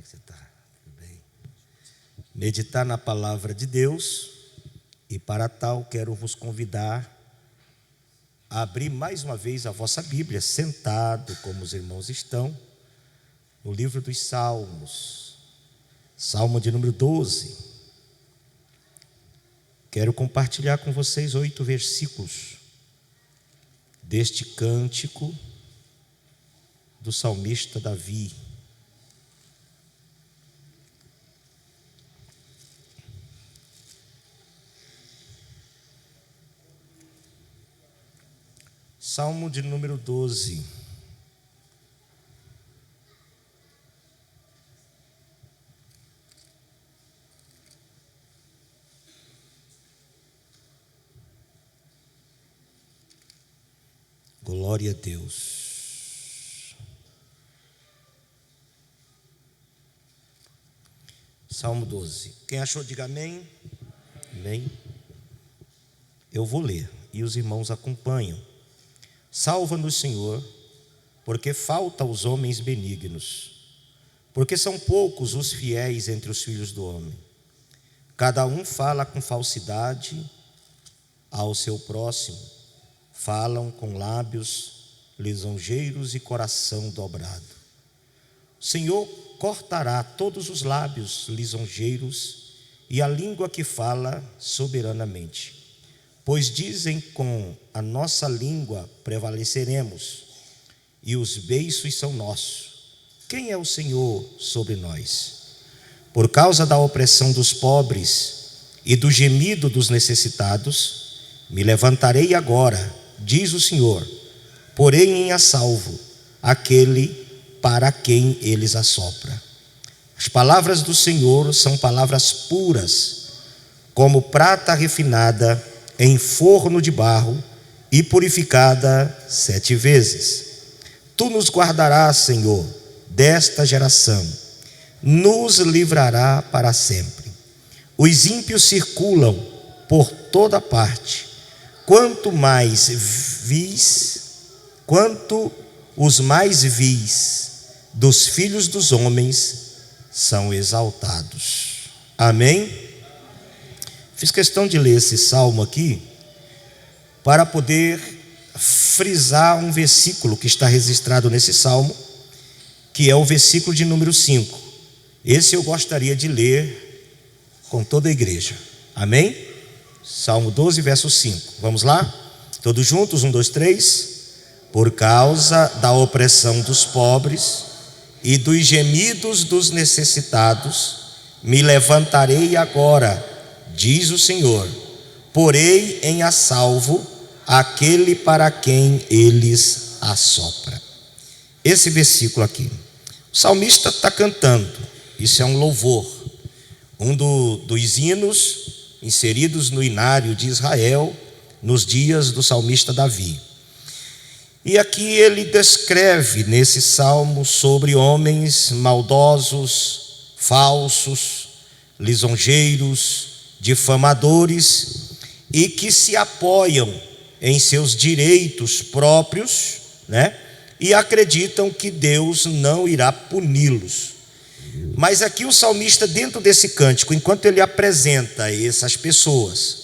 é que você está? Tudo bem? Meditar na palavra de Deus, e para tal quero vos convidar a abrir mais uma vez a vossa Bíblia, sentado como os irmãos estão, no livro dos Salmos, Salmo de número 12. Quero compartilhar com vocês 8 versículos deste cântico do salmista Davi. Salmo de número 12. Glória a Deus. Salmo 12. Quem achou, diga amém. Amém. Eu vou ler e os irmãos acompanham. Salva-nos, Senhor, porque falta aos homens benignos, porque são poucos os fiéis entre os filhos do homem. Cada um fala com falsidade ao seu próximo, falam com lábios lisonjeiros e coração dobrado. O Senhor cortará todos os lábios lisonjeiros e a língua que fala soberanamente. Pois dizem, com a nossa língua prevaleceremos, e os beiços são nossos. Quem é o Senhor sobre nós? Por causa da opressão dos pobres e do gemido dos necessitados, me levantarei agora, diz o Senhor, porém a salvo aquele para quem eles assopra. As palavras do Senhor são palavras puras, como prata refinada em forno de barro e purificada 7 vezes. Tu nos guardarás, Senhor, desta geração, nos livrará para sempre. Os ímpios circulam por toda parte, quanto os mais vis dos filhos dos homens são exaltados. Amém? Fiz questão de ler esse salmo aqui para poder frisar um versículo que está registrado nesse salmo, que é o versículo de número 5. Esse eu gostaria de ler com toda a igreja. Amém? Salmo 12, verso 5. Vamos lá? Todos juntos? 1, 2, 3. Por causa da opressão dos pobres e dos gemidos dos necessitados, me levantarei agora, diz o Senhor, porei em a salvo aquele para quem eles assopra. Esse versículo aqui, o salmista está cantando, isso é um louvor, dos hinos inseridos no inário de Israel nos dias do salmista Davi. E aqui ele descreve nesse salmo sobre homens maldosos, falsos, lisonjeiros, difamadores e que se apoiam em seus direitos próprios, e acreditam que Deus não irá puni-los. Mas aqui o salmista, dentro desse cântico, enquanto ele apresenta essas pessoas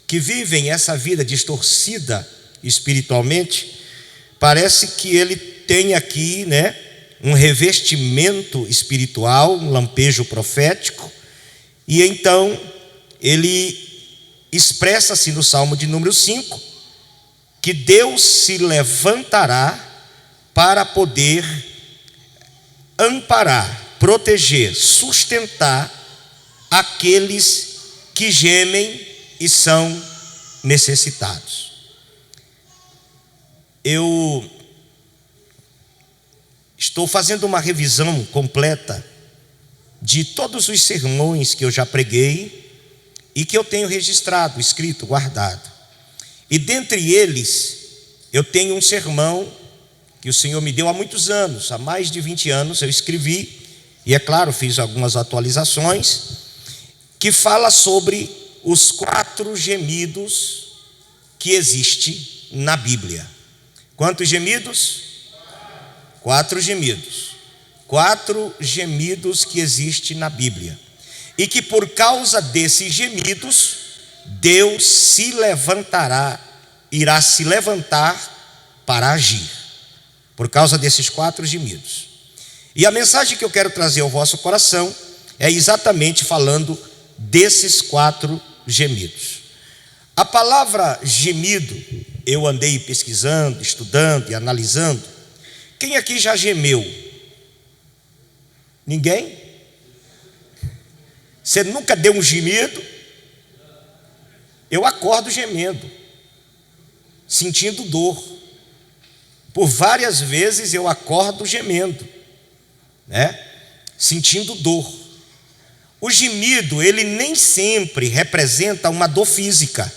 que vivem essa vida distorcida espiritualmente, parece que ele tem aqui, um revestimento espiritual, um lampejo profético, e então ele expressa-se no Salmo de número 5, que Deus se levantará para poder amparar, proteger, sustentar aqueles que gemem e são necessitados. Eu estou fazendo uma revisão completa de todos os sermões que eu já preguei e que eu tenho registrado, escrito, guardado. E dentre eles, eu tenho um sermão que o Senhor me deu há muitos anos, há mais de 20 anos eu escrevi, e é claro, fiz algumas atualizações, que fala sobre os 4 gemidos que existem na Bíblia. Quantos gemidos? 4 gemidos. 4 gemidos que existem na Bíblia. E que por causa desses gemidos, Deus se levantará, irá se levantar para agir. Por causa desses 4 gemidos. E a mensagem que eu quero trazer ao vosso coração é exatamente falando desses 4 gemidos. A palavra gemido, eu andei pesquisando, estudando e analisando. Quem aqui já gemeu? Ninguém? Você nunca deu um gemido? Eu acordo gemendo, sentindo dor. Por várias vezes eu acordo gemendo, sentindo dor. O gemido, ele nem sempre representa uma dor física.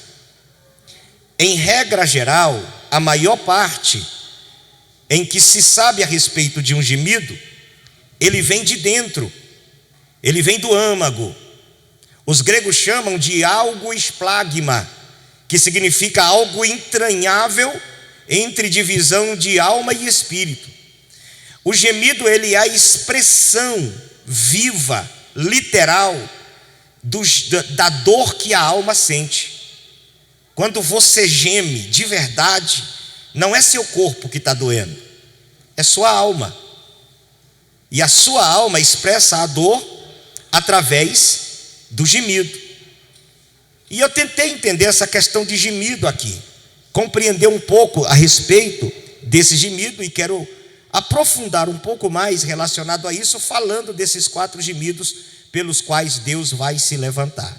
Em regra geral, a maior parte em que se sabe a respeito de um gemido, ele vem de dentro, ele vem do âmago. Os gregos chamam de algo esplagma, que significa algo entranhável entre divisão de alma e espírito. O gemido, ele é a expressão viva, literal, da dor que a alma sente. Quando você geme de verdade, não é seu corpo que está doendo, é sua alma. E a sua alma expressa a dor através do gemido. E eu tentei entender essa questão de gemido aqui, compreender um pouco a respeito desse gemido, e quero aprofundar um pouco mais relacionado a isso, falando desses 4 gemidos pelos quais Deus vai se levantar.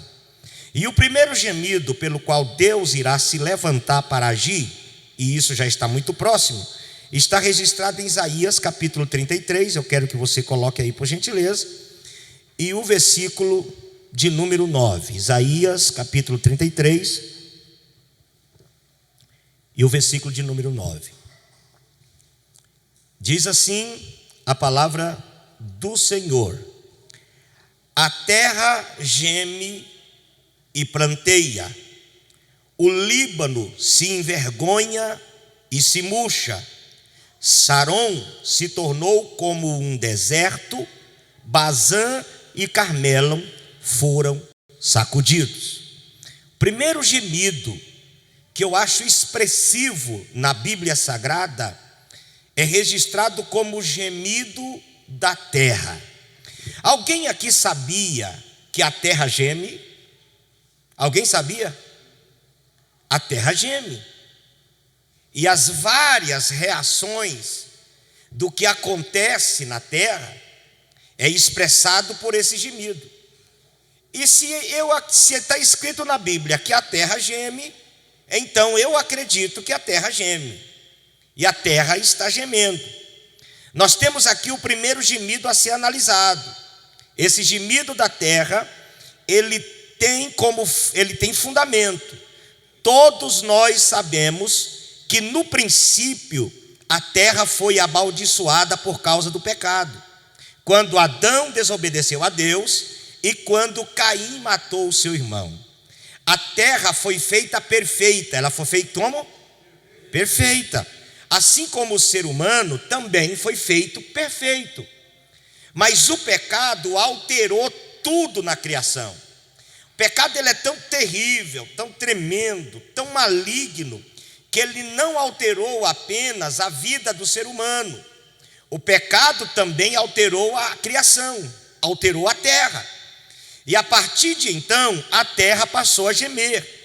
E o primeiro gemido pelo qual Deus irá se levantar para agir, e isso já está muito próximo, está registrado em Isaías capítulo 33, eu quero que você coloque aí por gentileza, e o versículo de número 9, Isaías capítulo 33, e o versículo de número 9. Diz assim a palavra do Senhor: a terra geme e pranteia, o Líbano se envergonha e se murcha, Saron se tornou como um deserto, Bazã e Carmelo foram sacudidos. Primeiro gemido que eu acho expressivo na Bíblia Sagrada é registrado como o gemido da terra. Alguém aqui sabia que a terra geme? Alguém sabia? A terra geme. E as várias reações do que acontece na terra é expressado por esse gemido. E se está escrito na Bíblia que a terra geme, então eu acredito que a terra geme. E a terra está gemendo. Nós temos aqui o primeiro gemido a ser analisado. Esse gemido da terra, ele tem fundamento. Todos nós sabemos que no princípio a terra foi amaldiçoada por causa do pecado. Quando Adão desobedeceu a Deus e quando Caim matou o seu irmão. A terra foi feita perfeita. Ela foi feita como? Perfeita. Assim como o ser humano também foi feito perfeito. Mas o pecado alterou tudo na criação. O pecado, ele é tão terrível, tão tremendo, tão maligno, que ele não alterou apenas a vida do ser humano. O pecado também alterou a criação, alterou a terra. E a partir de então, a terra passou a gemer.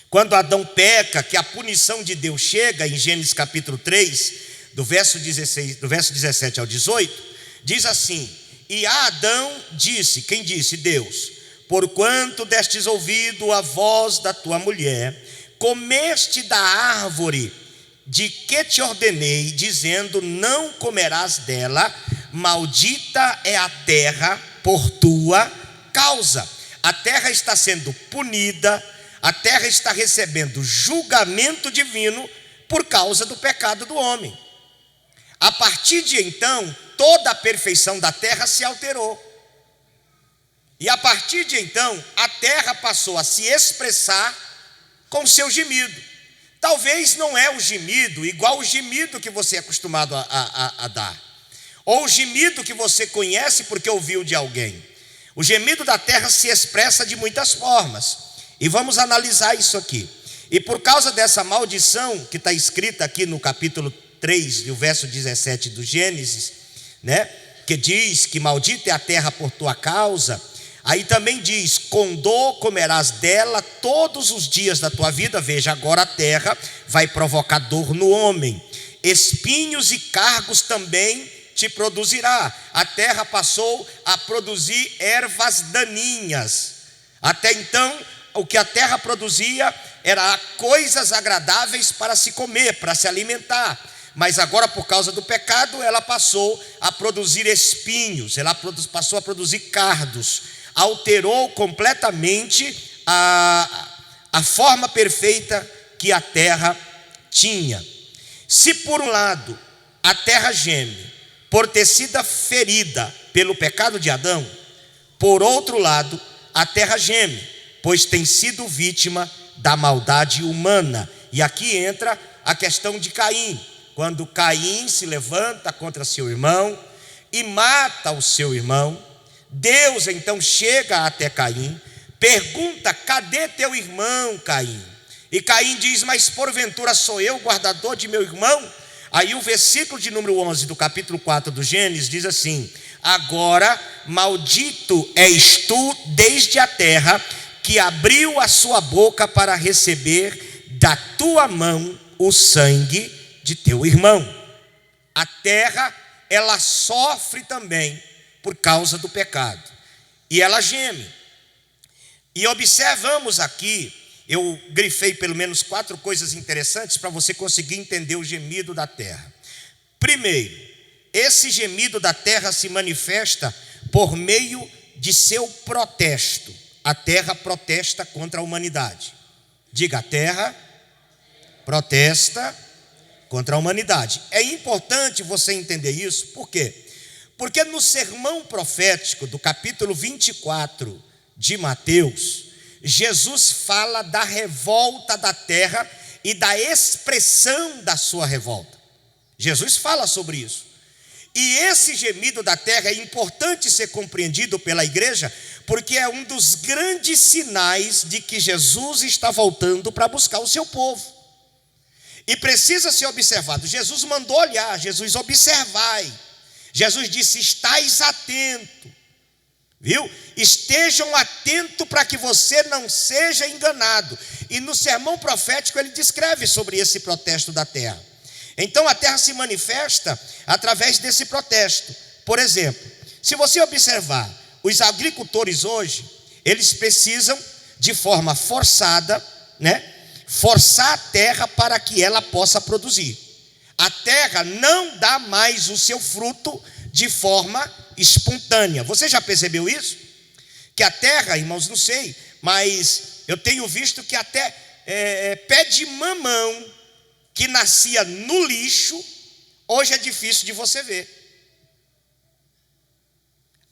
Quando Adão peca, que a punição de Deus chega, em Gênesis capítulo 3, do verso 17 ao 18, diz assim: e a Adão disse, quem disse? Deus: porquanto destes ouvido a voz da tua mulher, comeste da árvore de que te ordenei, dizendo: não comerás dela, maldita é a terra por tua causa. A terra está sendo punida, a terra está recebendo julgamento divino por causa do pecado do homem. A partir de então, toda a perfeição da terra se alterou. E a partir de então, a terra passou a se expressar com o seu gemido. Talvez não é o gemido igual o gemido que você é acostumado a dar. ou o gemido que você conhece porque ouviu de alguém. O gemido da terra se expressa de muitas formas, e vamos analisar isso aqui. E por causa dessa maldição que está escrita aqui no capítulo 3, do verso 17 do Gênesis, né, que diz que maldita é a terra por tua causa. Aí também diz: com dor comerás dela todos os dias da tua vida. Veja, agora a terra vai provocar dor no homem. Espinhos e cargos também te produzirá. A terra passou a produzir ervas daninhas. Até então, o que a terra produzia era coisas agradáveis para se comer, para se alimentar. Mas agora, por causa do pecado, ela passou a produzir espinhos, ela passou a produzir cardos. Alterou completamente a forma perfeita que a terra tinha. Se por um lado a terra geme por ter sido ferida pelo pecado de Adão, por outro lado a terra geme, pois tem sido vítima da maldade humana. E aqui entra a questão de Caim. Quando Caim se levanta contra seu irmão e mata o seu irmão, Deus então chega até Caim, pergunta: cadê teu irmão, Caim? E Caim diz: mas porventura sou eu guardador de meu irmão? Aí o versículo de número 11 do capítulo 4 do Gênesis diz assim: agora maldito és tu desde a terra, que abriu a sua boca para receber da tua mão o sangue de teu irmão. A terra, ela sofre também por causa do pecado, e ela geme. E observamos aqui, eu grifei pelo menos 4 coisas interessantes para você conseguir entender o gemido da terra. Primeiro, esse gemido da terra se manifesta por meio de seu protesto. A terra protesta contra a humanidade. Diga: a terra protesta contra a humanidade. É importante você entender isso. Por quê? Porque no sermão profético do capítulo 24 de Mateus, Jesus fala da revolta da terra e da expressão da sua revolta. Jesus fala sobre isso. E esse gemido da terra é importante ser compreendido pela igreja, porque é um dos grandes sinais de que Jesus está voltando para buscar o seu povo. E precisa ser observado. Jesus mandou olhar, Jesus: observai. Jesus disse: estais atento, viu? Estejam atentos para que você não seja enganado. E no sermão profético ele descreve sobre esse protesto da terra. Então a terra se manifesta através desse protesto. Por exemplo, se você observar, os agricultores hoje, eles precisam de forma forçada, né, forçar a terra para que ela possa produzir. A terra não dá mais o seu fruto de forma espontânea. Você já percebeu isso? Que a terra, irmãos, não sei, mas eu tenho visto que até pé de mamão que nascia no lixo, hoje é difícil de você ver.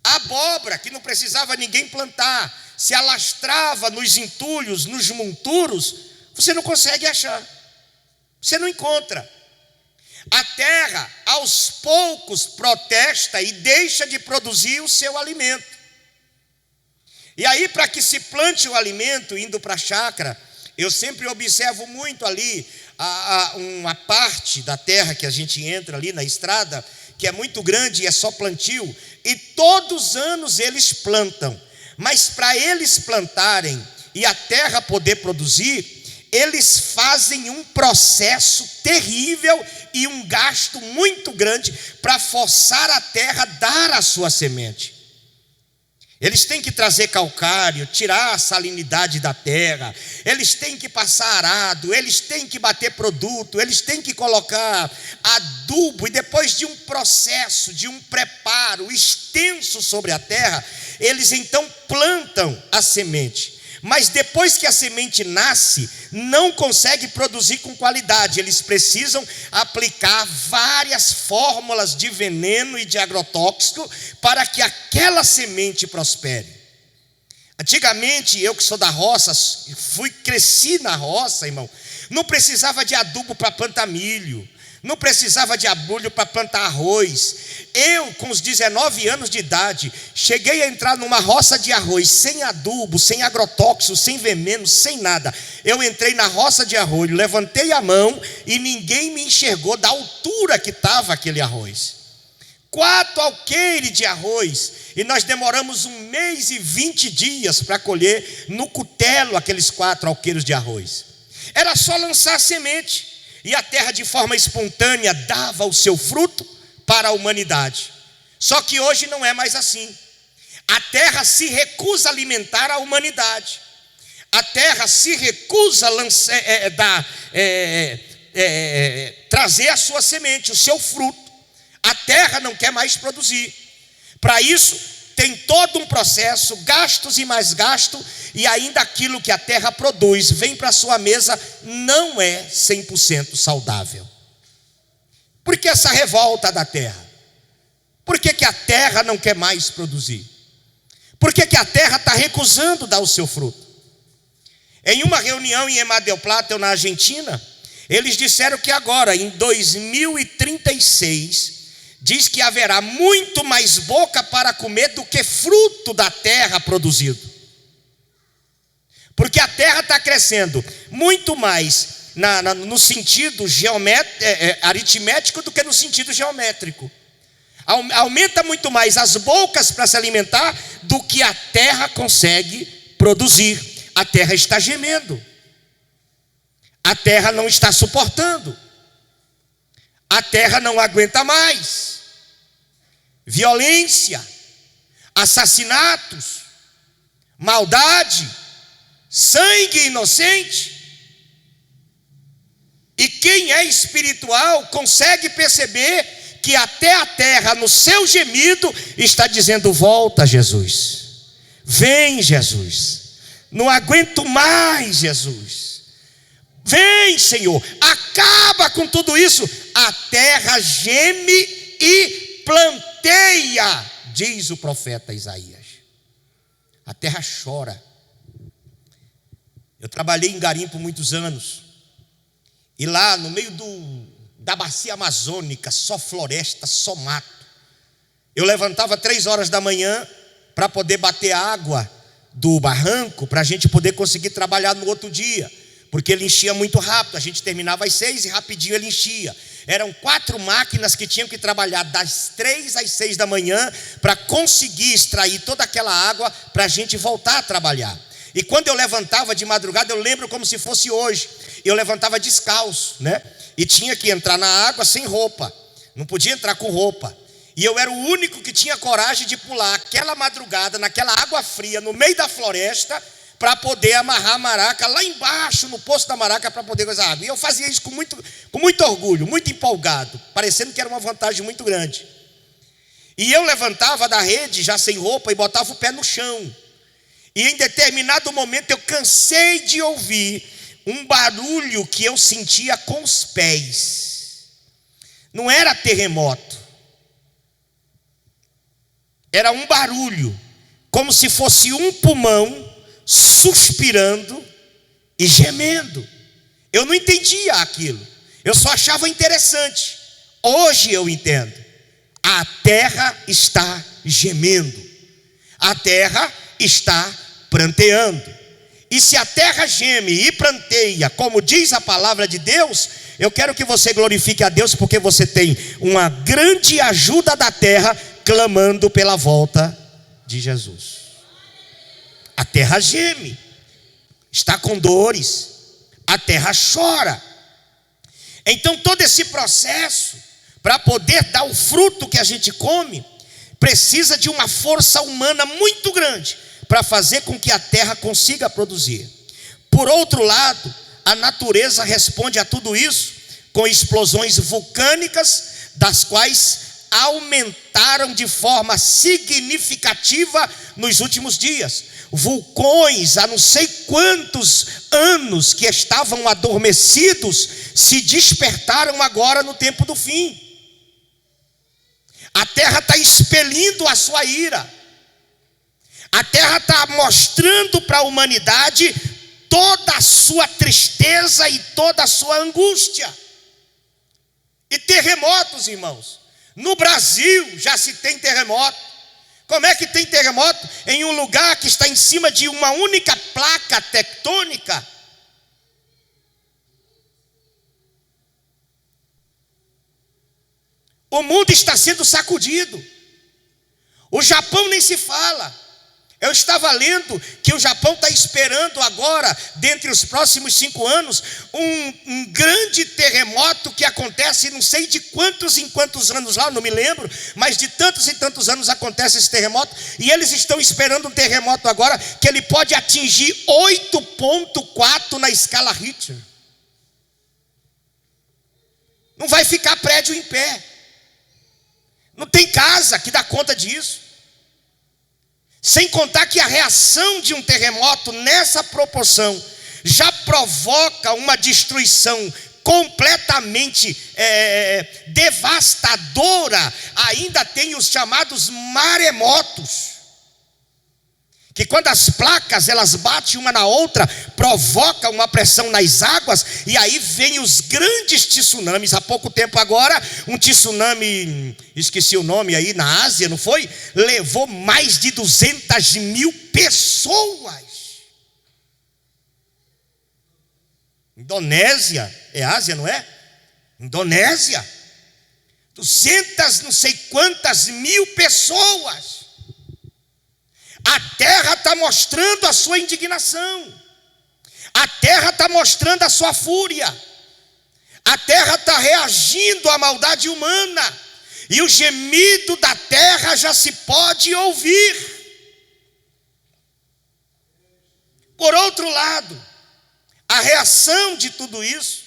Abóbora, que não precisava ninguém plantar, se alastrava nos entulhos, nos monturos, você não consegue achar, você não encontra. A terra, aos poucos, protesta e deixa de produzir o seu alimento. E aí, para que se plante o alimento, indo para a chácara, eu sempre observo muito ali uma parte da terra que a gente entra ali na estrada, que é muito grande e é só plantio, e todos os anos eles plantam. Mas para eles plantarem e a terra poder produzir, eles fazem um processo terrível e um gasto muito grande para forçar a terra a dar a sua semente. Eles têm que trazer calcário, tirar a salinidade da terra, eles têm que passar arado, eles têm que bater produto, eles têm que colocar adubo, e depois de um processo, de um preparo extenso sobre a terra, eles então plantam a semente. Mas depois que a semente nasce, não consegue produzir com qualidade. Eles precisam aplicar várias fórmulas de veneno e de agrotóxico para que aquela semente prospere. Antigamente, eu que sou da roça, cresci na roça, irmão, não precisava de adubo para plantar milho, não precisava de abrolho para plantar arroz. Eu, com os 19 anos de idade, cheguei a entrar numa roça de arroz, sem adubo, sem agrotóxico, sem veneno, sem nada. Eu entrei na roça de arroz, levantei a mão e ninguém me enxergou da altura que estava aquele arroz. 4 alqueires de arroz, e nós demoramos 1 mês e 20 dias para colher no cutelo aqueles 4 alqueiros de arroz. Era só lançar a semente, e a terra de forma espontânea dava o seu fruto para a humanidade. Só que hoje não é mais assim. A terra se recusa a alimentar a humanidade. A terra se recusa a trazer a sua semente, o seu fruto. A terra não quer mais produzir. Para isso, tem todo um processo, gastos e mais gasto, e ainda aquilo que a terra produz vem para a sua mesa, não é 100% saudável. Por que essa revolta da terra? Por que a terra não quer mais produzir? Por que a terra está recusando dar o seu fruto? Em uma reunião em Mar del Plata, na Argentina, eles disseram que agora, em 2036, diz que haverá muito mais boca para comer do que fruto da terra produzido. Porque a terra está crescendo muito mais no sentido aritmético do que no sentido geométrico. Aumenta muito mais as bocas para se alimentar do que a terra consegue produzir. A terra está gemendo. A terra não está suportando. A terra não aguenta mais. Violência, assassinatos, maldade, sangue inocente. E quem é espiritual consegue perceber que até a terra, no seu gemido, está dizendo: volta, Jesus. Vem, Jesus. Não aguento mais, Jesus. Vem, Senhor, acaba com tudo isso. A terra geme e planteia, diz o profeta Isaías. A terra chora. Eu trabalhei em garimpo muitos anos, e lá no meio da bacia amazônica, só floresta, só mato. Eu levantava 3 horas da manhã para poder bater água do barranco, para a gente poder conseguir trabalhar no outro dia, porque ele enchia muito rápido. A gente terminava às 6 e rapidinho ele enchia. Eram 4 máquinas que tinham que trabalhar das 3 às 6 da manhã para conseguir extrair toda aquela água para a gente voltar a trabalhar. E quando eu levantava de madrugada, eu lembro como se fosse hoje, eu levantava descalço, né? E tinha que entrar na água sem roupa, não podia entrar com roupa. E eu era o único que tinha coragem de pular aquela madrugada, naquela água fria, no meio da floresta, para poder amarrar a maraca lá embaixo, no poço da maraca, para poder usar água. E eu fazia isso com muito orgulho, muito empolgado, parecendo que era uma vantagem muito grande. E eu levantava da rede, já sem roupa, e botava o pé no chão. E em determinado momento eu cansei de ouvir um barulho que eu sentia com os pés. Não era terremoto. Era um barulho, como se fosse um pulmão suspirando e gemendo. Eu não entendia aquilo, eu só achava interessante. Hoje eu entendo. A terra está gemendo, a terra está pranteando. E se a terra geme e pranteia, como diz a palavra de Deus, eu quero que você glorifique a Deus, porque você tem uma grande ajuda da terra clamando pela volta de Jesus. A terra geme, está com dores, a terra chora. Então todo esse processo, para poder dar o fruto que a gente come, precisa de uma força humana muito grande, para fazer com que a terra consiga produzir. Por outro lado, a natureza responde a tudo isso com explosões vulcânicas, das quais aumentaram de forma significativa nos últimos dias. Vulcões, há não sei quantos anos que estavam adormecidos, se despertaram agora no tempo do fim. A terra está expelindo a sua ira. A terra está mostrando para a humanidade toda a sua tristeza e toda a sua angústia. E terremotos, irmãos. No Brasil já se tem terremoto. Como é que tem terremoto em um lugar que está em cima de uma única placa tectônica? O mundo está sendo sacudido. O Japão nem se fala. Eu estava lendo que o Japão está esperando agora, dentre os próximos 5 anos, um grande terremoto que acontece, não sei de quantos em quantos anos lá, não me lembro, mas de tantos e tantos anos acontece esse terremoto, e eles estão esperando um terremoto agora, que ele pode atingir 8,4 na escala Richter. Não vai ficar prédio em pé. Não tem casa que dá conta disso. Sem contar que a reação de um terremoto nessa proporção já provoca uma destruição completamente devastadora. Ainda tem os chamados maremotos, que quando as placas elas batem uma na outra, provoca uma pressão nas águas, e aí vem os grandes tsunamis. Há pouco tempo agora, um tsunami, esqueci o nome aí, na Ásia, não foi? Levou mais de 200 mil pessoas. Indonésia, é Ásia, não é? Indonésia, 200 não sei quantas mil pessoas. A terra está mostrando a sua indignação. A terra está mostrando a sua fúria. A terra está reagindo à maldade humana. E o gemido da terra já se pode ouvir. Por outro lado, a reação de tudo isso,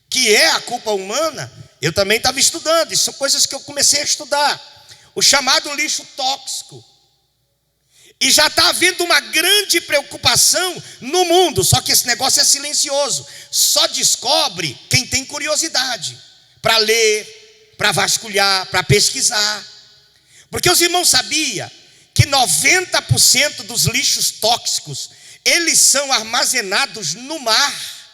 que é a culpa humana, eu também estava estudando. Isso são coisas que eu comecei a estudar. O chamado lixo tóxico. E já está havendo uma grande preocupação no mundo, só que esse negócio é silencioso. Só descobre quem tem curiosidade para ler, para vasculhar, para pesquisar. Porque os irmãos sabiam que 90% dos lixos tóxicos, eles são armazenados no mar,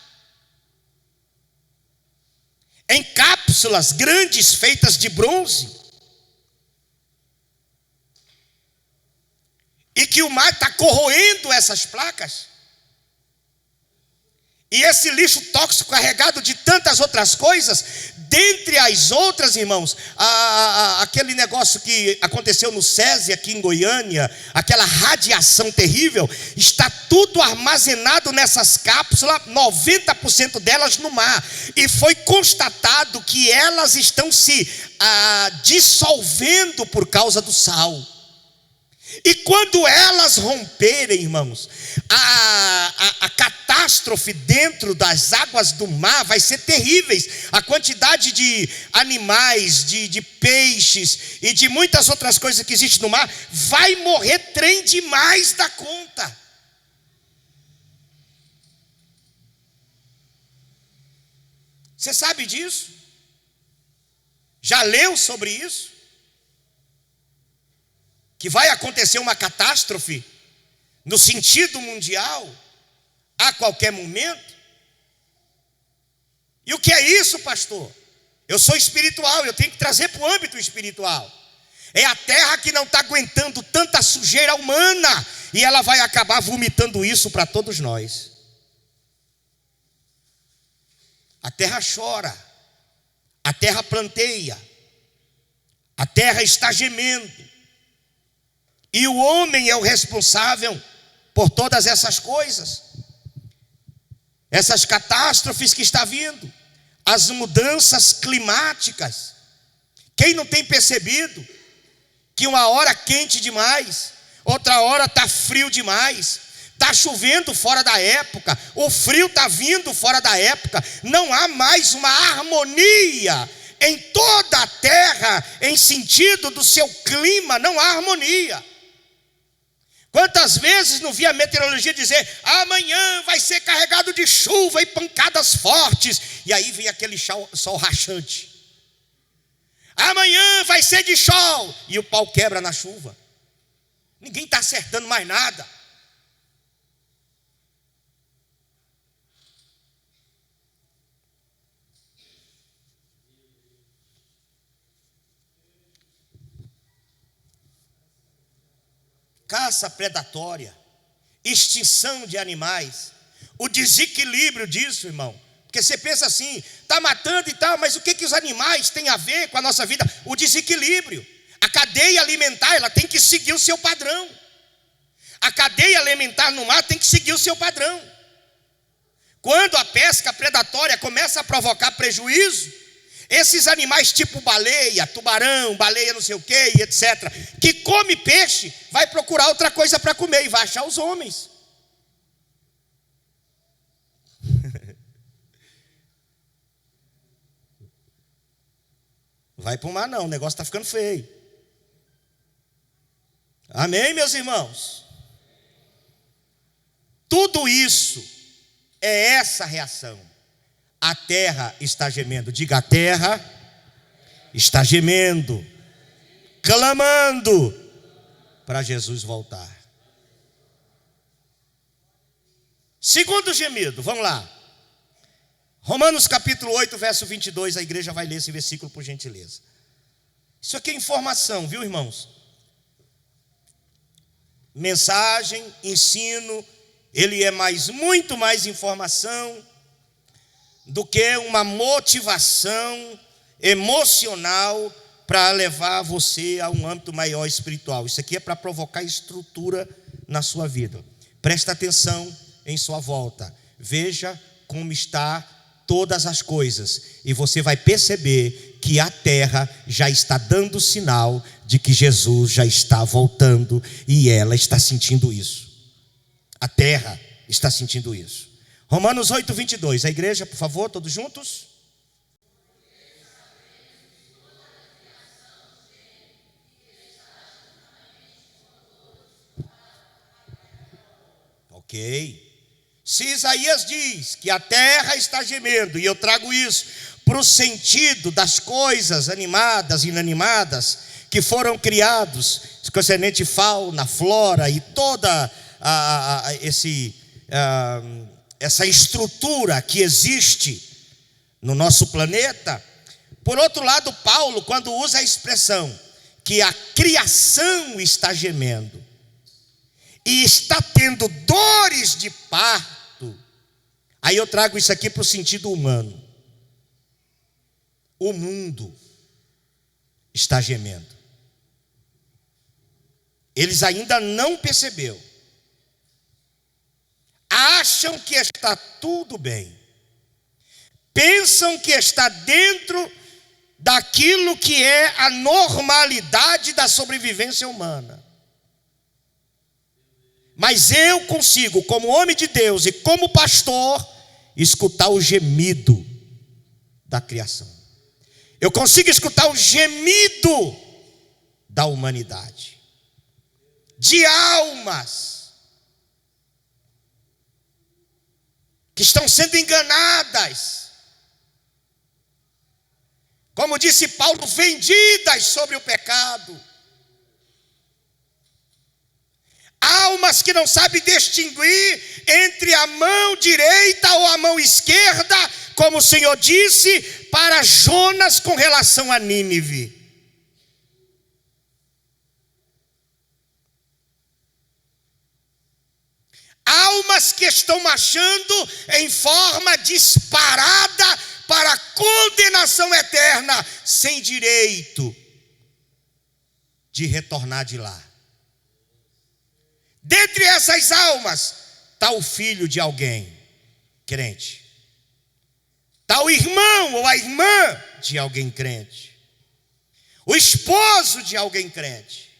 em cápsulas grandes feitas de bronze. E que o mar está corroendo essas placas. E esse lixo tóxico carregado de tantas outras coisas, dentre as outras, irmãos, aquele negócio que aconteceu no SESI aqui em Goiânia, aquela radiação terrível, está tudo armazenado nessas cápsulas, 90% delas no mar. E foi constatado que elas estão se dissolvendo por causa do sal. E quando elas romperem, irmãos, a catástrofe dentro das águas do mar vai ser terríveis. A quantidade de animais, de peixes e de muitas outras coisas que existem no mar vai morrer trem demais da conta. Você sabe disso? Já leu sobre isso? Que vai acontecer uma catástrofe no sentido mundial a qualquer momento. E o que é isso, pastor? Eu sou espiritual, eu tenho que trazer para o âmbito espiritual. É a terra que não está aguentando tanta sujeira humana, e ela vai acabar vomitando isso para todos nós. A terra chora, a terra planteia, a terra está gemendo. E o homem é o responsável por todas essas coisas. Essas catástrofes que está vindo. As mudanças climáticas. Quem não tem percebido que uma hora quente demais, outra hora está frio demais, está chovendo fora da época, o frio está vindo fora da época, não há mais uma harmonia em toda a terra, em sentido do seu clima, não há harmonia. Quantas vezes não vi a meteorologia dizer: amanhã vai ser carregado de chuva e pancadas fortes, e aí vem aquele sol rachante. Amanhã vai ser de sol, e o pau quebra na chuva. Ninguém está acertando mais nada. caça predatória, extinção de animais, o desequilíbrio disso, irmão. Porque você pensa assim, está matando e tal, mas o que os animais têm a ver com a nossa vida? O desequilíbrio. A cadeia alimentar, ela tem que seguir o seu padrão. A cadeia alimentar no mar tem que seguir o seu padrão. Quando a pesca predatória começa a provocar prejuízo, esses animais tipo baleia, tubarão, baleia não sei o que, etc., que come peixe, vai procurar outra coisa para comer e vai achar os homens. Vai para o mar não, o negócio está ficando feio. Amém, meus irmãos? Tudo isso é essa reação. A terra está gemendo. Diga, a terra está gemendo, clamando para Jesus voltar. Segundo gemido, vamos lá. Romanos capítulo 8, verso 22. A igreja vai ler esse versículo por gentileza. Isso aqui é informação, viu, irmãos? Mensagem, ensino, ele é muito mais informação do que uma motivação emocional para levar você a um âmbito maior espiritual. Isso aqui é para provocar estrutura na sua vida. Presta atenção em sua volta. Veja como está todas as coisas. E você vai perceber que a terra já está dando sinal de que Jesus já está voltando. E ela está sentindo isso. A terra está sentindo isso. Romanos 8, 22. A igreja, por favor, todos juntos. Ok. Se Isaías diz que a terra está gemendo, e eu trago isso para o sentido das coisas animadas e inanimadas que foram criados, concernente fauna, flora e toda essa estrutura que existe no nosso planeta. Por outro lado, Paulo, quando usa a expressão que a criação está gemendo e está tendo dores de parto, aí eu trago isso aqui para o sentido humano. O mundo está gemendo. Eles ainda não perceberam. Acham que está tudo bem. Pensam que está dentro daquilo que é a normalidade da sobrevivência humana. Mas eu consigo, como homem de Deus e como pastor, escutar o gemido da criação. Eu consigo escutar o gemido da humanidade, de almas que estão sendo enganadas, como disse Paulo, vendidas sobre o pecado. Almas que não sabem distinguir entre a mão direita ou a mão esquerda, como o Senhor disse para Jonas com relação a Nínive. Almas que estão marchando em forma disparada para a condenação eterna, sem direito de retornar de lá. Dentre essas almas está o filho de alguém crente, está o irmão ou a irmã de alguém crente, o esposo de alguém crente.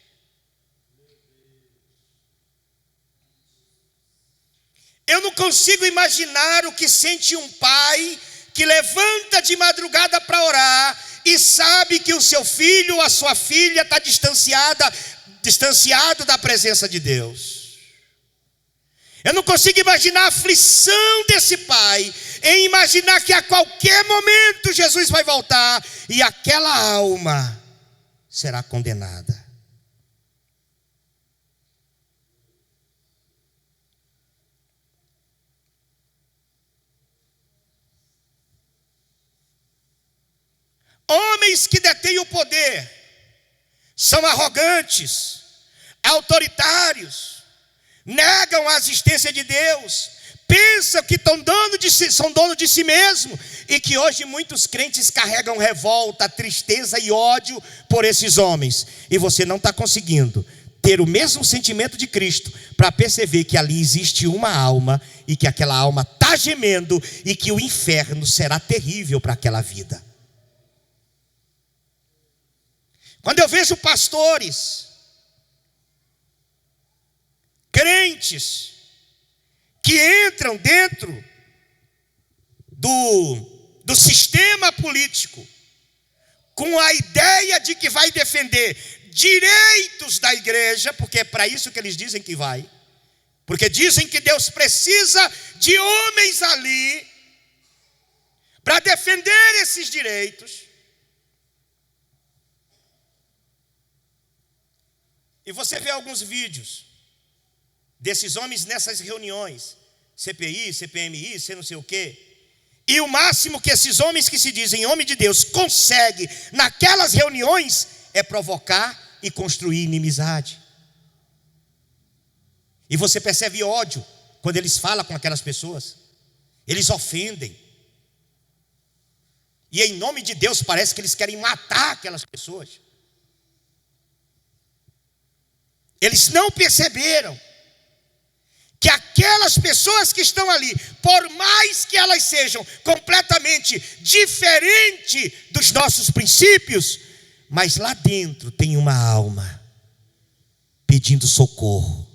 Eu não consigo imaginar o que sente um pai que levanta de madrugada para orar e sabe que o seu filho ou a sua filha está distanciado da presença de Deus. Eu não consigo imaginar a aflição desse pai em imaginar que a qualquer momento Jesus vai voltar e aquela alma será condenada. Homens que detêm o poder são arrogantes, autoritários, negam a existência de Deus, pensam que são donos de si mesmo, e que hoje muitos crentes carregam revolta, tristeza e ódio por esses homens, e você não está conseguindo ter o mesmo sentimento de Cristo, para perceber que ali existe uma alma, e que aquela alma está gemendo, e que o inferno será terrível para aquela vida. Quando eu vejo pastores, crentes, que entram dentro do sistema político, com a ideia de que vai defender direitos da igreja, porque é para isso que eles dizem que vai, porque dizem que Deus precisa de homens ali, para defender esses direitos. E você vê alguns vídeos desses homens nessas reuniões, CPI, CPMI, sei não sei o quê. E o máximo que esses homens que se dizem homem de Deus conseguem naquelas reuniões é provocar e construir inimizade. E você percebe ódio quando eles falam com aquelas pessoas. Eles ofendem. E em nome de Deus parece que eles querem matar aquelas pessoas. Eles não perceberam que aquelas pessoas que estão ali, por mais que elas sejam completamente diferentes dos nossos princípios, mas lá dentro tem uma alma pedindo socorro,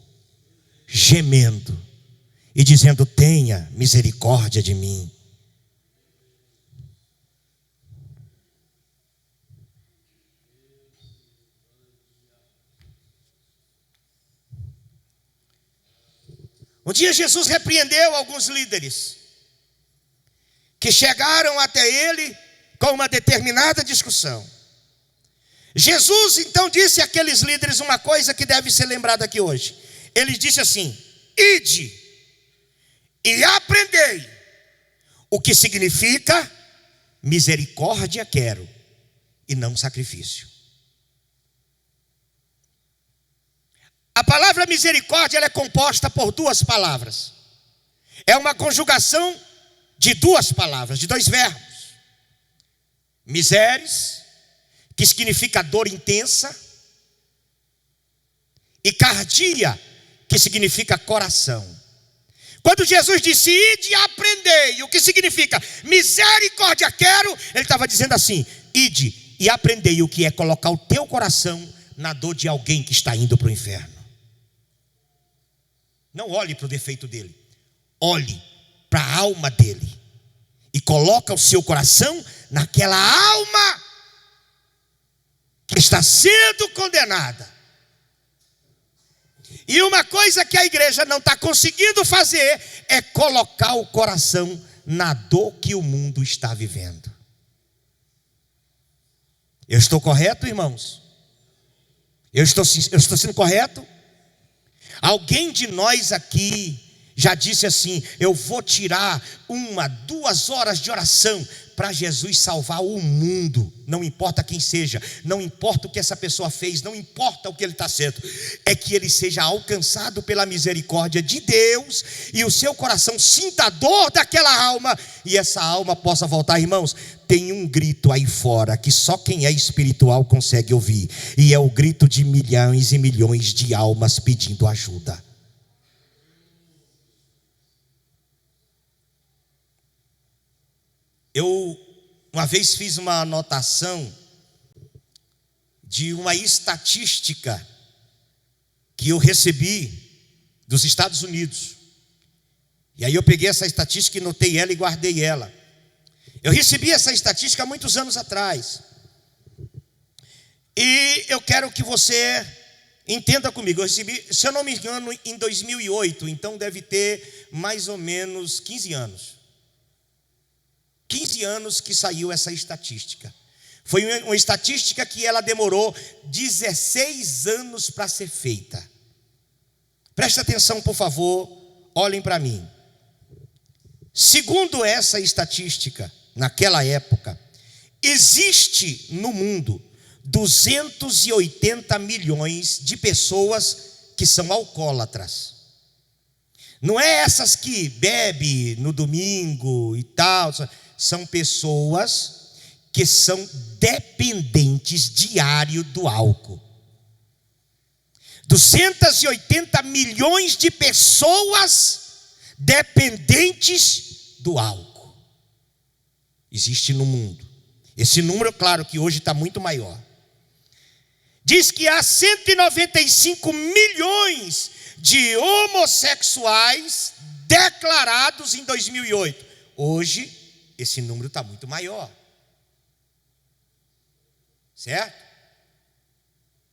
gemendo e dizendo: tenha misericórdia de mim. Um dia Jesus repreendeu alguns líderes que chegaram até ele com uma determinada discussão. Jesus então disse àqueles líderes uma coisa que deve ser lembrada aqui hoje. Ele disse assim: ide e aprendei o que significa misericórdia quero e não sacrifício. A palavra misericórdia ela é composta por duas palavras. É uma conjugação de duas palavras, de dois verbos. Miseres, que significa dor intensa, e cardia, que significa coração. Quando Jesus disse: ide e aprendei o que significa misericórdia quero, ele estava dizendo assim: ide e aprendei o que é colocar o teu coração na dor de alguém que está indo para o inferno. Não olhe para o defeito dele, olhe para a alma dele e coloca o seu coração naquela alma que está sendo condenada. E uma coisa que a igreja não está conseguindo fazer é colocar o coração na dor que o mundo está vivendo. Eu estou correto, irmãos? Eu estou sendo correto? Alguém de nós aqui já disse assim: eu vou tirar 1-2 horas de oração para Jesus salvar o mundo. Não importa quem seja, não importa o que essa pessoa fez, não importa o que ele está sendo, é que ele seja alcançado pela misericórdia de Deus e o seu coração sinta a dor daquela alma e essa alma possa voltar. Irmãos, tem um grito aí fora que só quem é espiritual consegue ouvir, e é o grito de milhões e milhões de almas pedindo ajuda. Eu uma vez fiz uma anotação de uma estatística que eu recebi dos Estados Unidos. E aí eu peguei essa estatística e notei ela e guardei ela. Eu recebi essa estatística há muitos anos atrás. E eu quero que você entenda comigo. Eu recebi, se eu não me engano, em 2008, então deve ter mais ou menos 15 anos. 15 anos que saiu essa estatística. Foi uma estatística que ela demorou 16 anos para ser feita. Presta atenção, por favor, olhem para mim. Segundo essa estatística, naquela época, existe no mundo 280 milhões de pessoas que são alcoólatras. Não é essas que bebem no domingo e tal. São pessoas que são dependentes diário do álcool. 280 milhões de pessoas dependentes do álcool. Existe no mundo. Esse número, claro que hoje está muito maior. Diz que há 195 milhões de homossexuais declarados em 2008. Hoje, esse número está muito maior. Certo?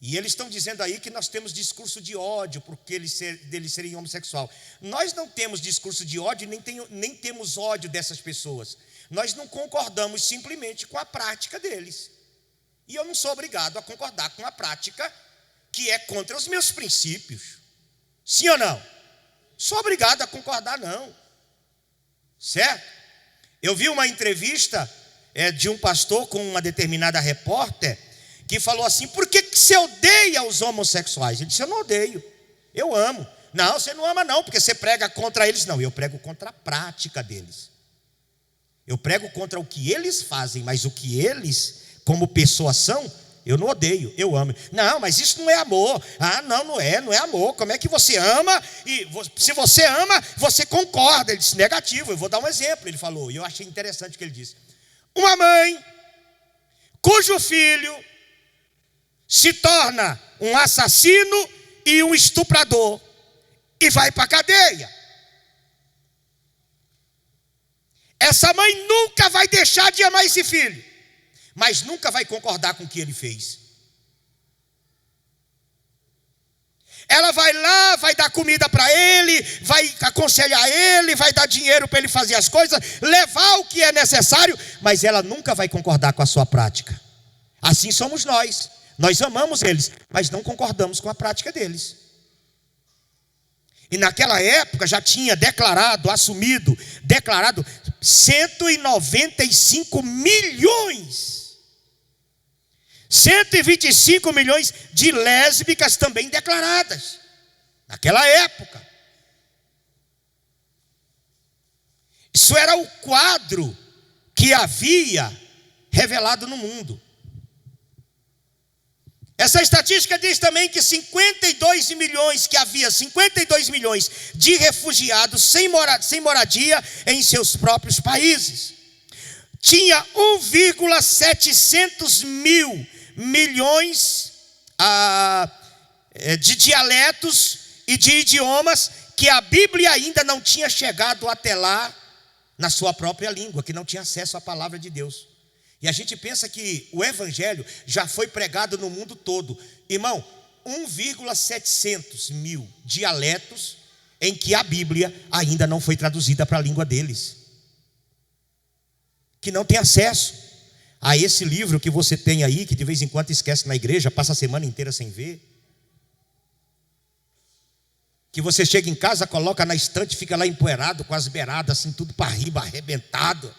E eles estão dizendo aí que nós temos discurso de ódio porque deles serem homossexual. Nós não temos discurso de ódio, nem temos ódio dessas pessoas. Nós não concordamos simplesmente com a prática deles. E eu não sou obrigado a concordar com a prática que é contra os meus princípios. Sim ou não? Sou obrigado a concordar, não. Certo? Eu vi uma entrevista de um pastor com uma determinada repórter que falou assim: por que você odeia os homossexuais? Ele disse: eu não odeio, eu amo. Não, você não ama não, porque você prega contra eles. Não, eu prego contra a prática deles. Eu prego contra o que eles fazem, mas o que eles, como pessoas são, eu não odeio, eu amo. Não, mas isso não é amor. Ah, não é amor. Como é que você ama? E se você ama, você concorda. Ele disse: negativo. Eu vou dar um exemplo. Ele falou, e eu achei interessante o que ele disse. Uma mãe cujo filho se torna um assassino e um estuprador e vai para a cadeia. Essa mãe nunca vai deixar de amar esse filho, mas nunca vai concordar com o que ele fez. Ela vai lá, vai dar comida para ele, vai aconselhar ele, vai dar dinheiro para ele fazer as coisas, levar o que é necessário, mas ela nunca vai concordar com a sua prática. Assim somos nós. Nós amamos eles, mas não concordamos com a prática deles. E naquela época já tinha declarado 195 milhões. 125 milhões de lésbicas também declaradas. Naquela época. Isso era o quadro que havia revelado no mundo. Essa estatística diz também que 52 milhões de refugiados sem moradia em seus próprios países. Tinha 1,700 milhões de dialetos e de idiomas que a Bíblia ainda não tinha chegado até lá na sua própria língua, que não tinha acesso à palavra de Deus. E a gente pensa que o evangelho já foi pregado no mundo todo. Irmão, 1,700 mil dialetos em que a Bíblia ainda não foi traduzida para a língua deles. Que não tem acesso a esse livro que você tem aí, que de vez em quando esquece na igreja, passa a semana inteira sem ver. Que você chega em casa, coloca na estante, fica lá empoeirado, com as beiradas assim, tudo para riba, arrebentado.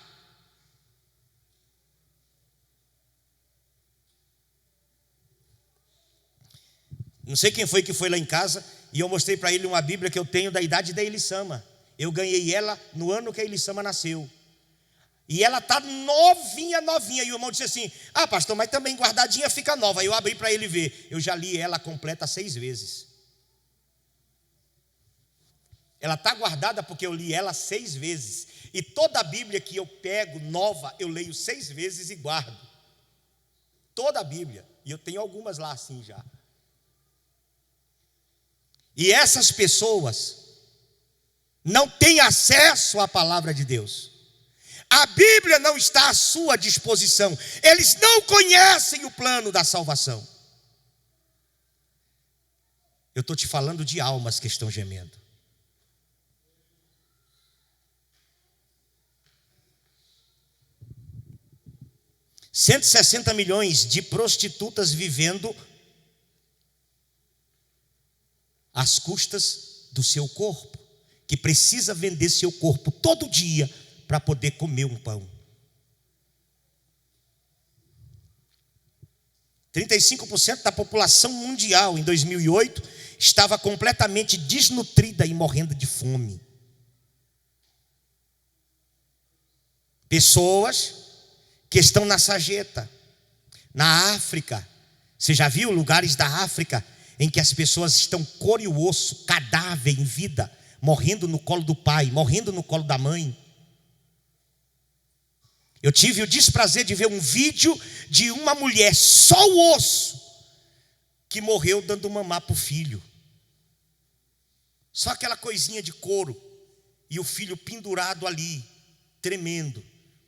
Não sei quem foi que foi lá em casa e eu mostrei para ele uma Bíblia que eu tenho da idade da Elissama. Eu ganhei ela no ano que a Elissama nasceu. E ela está novinha. E o irmão disse assim: ah, pastor, mas também guardadinha fica nova. Aí eu abri para ele ver. Eu já li ela completa 6 vezes. Ela está guardada porque eu li ela 6 vezes. E toda a Bíblia que eu pego nova, eu leio 6 vezes e guardo. Toda a Bíblia. E eu tenho algumas lá assim já. E essas pessoas não têm acesso à palavra de Deus. A Bíblia não está à sua disposição. Eles não conhecem o plano da salvação. Eu estou te falando de almas que estão gemendo. – 160 milhões de prostitutas vivendo às custas do seu corpo, que precisa vender seu corpo todo dia para poder comer um pão. 35% da população mundial em 2008 estava completamente desnutrida e morrendo de fome. Pessoas que estão na sarjeta, na África. Você já viu lugares da África em que as pessoas estão couro e osso, cadáver em vida, morrendo no colo do pai, morrendo no colo da mãe? Eu tive o desprazer de ver um vídeo de uma mulher, só o osso, que morreu dando mamar para o filho. Só aquela coisinha de couro, e o filho pendurado ali, tremendo,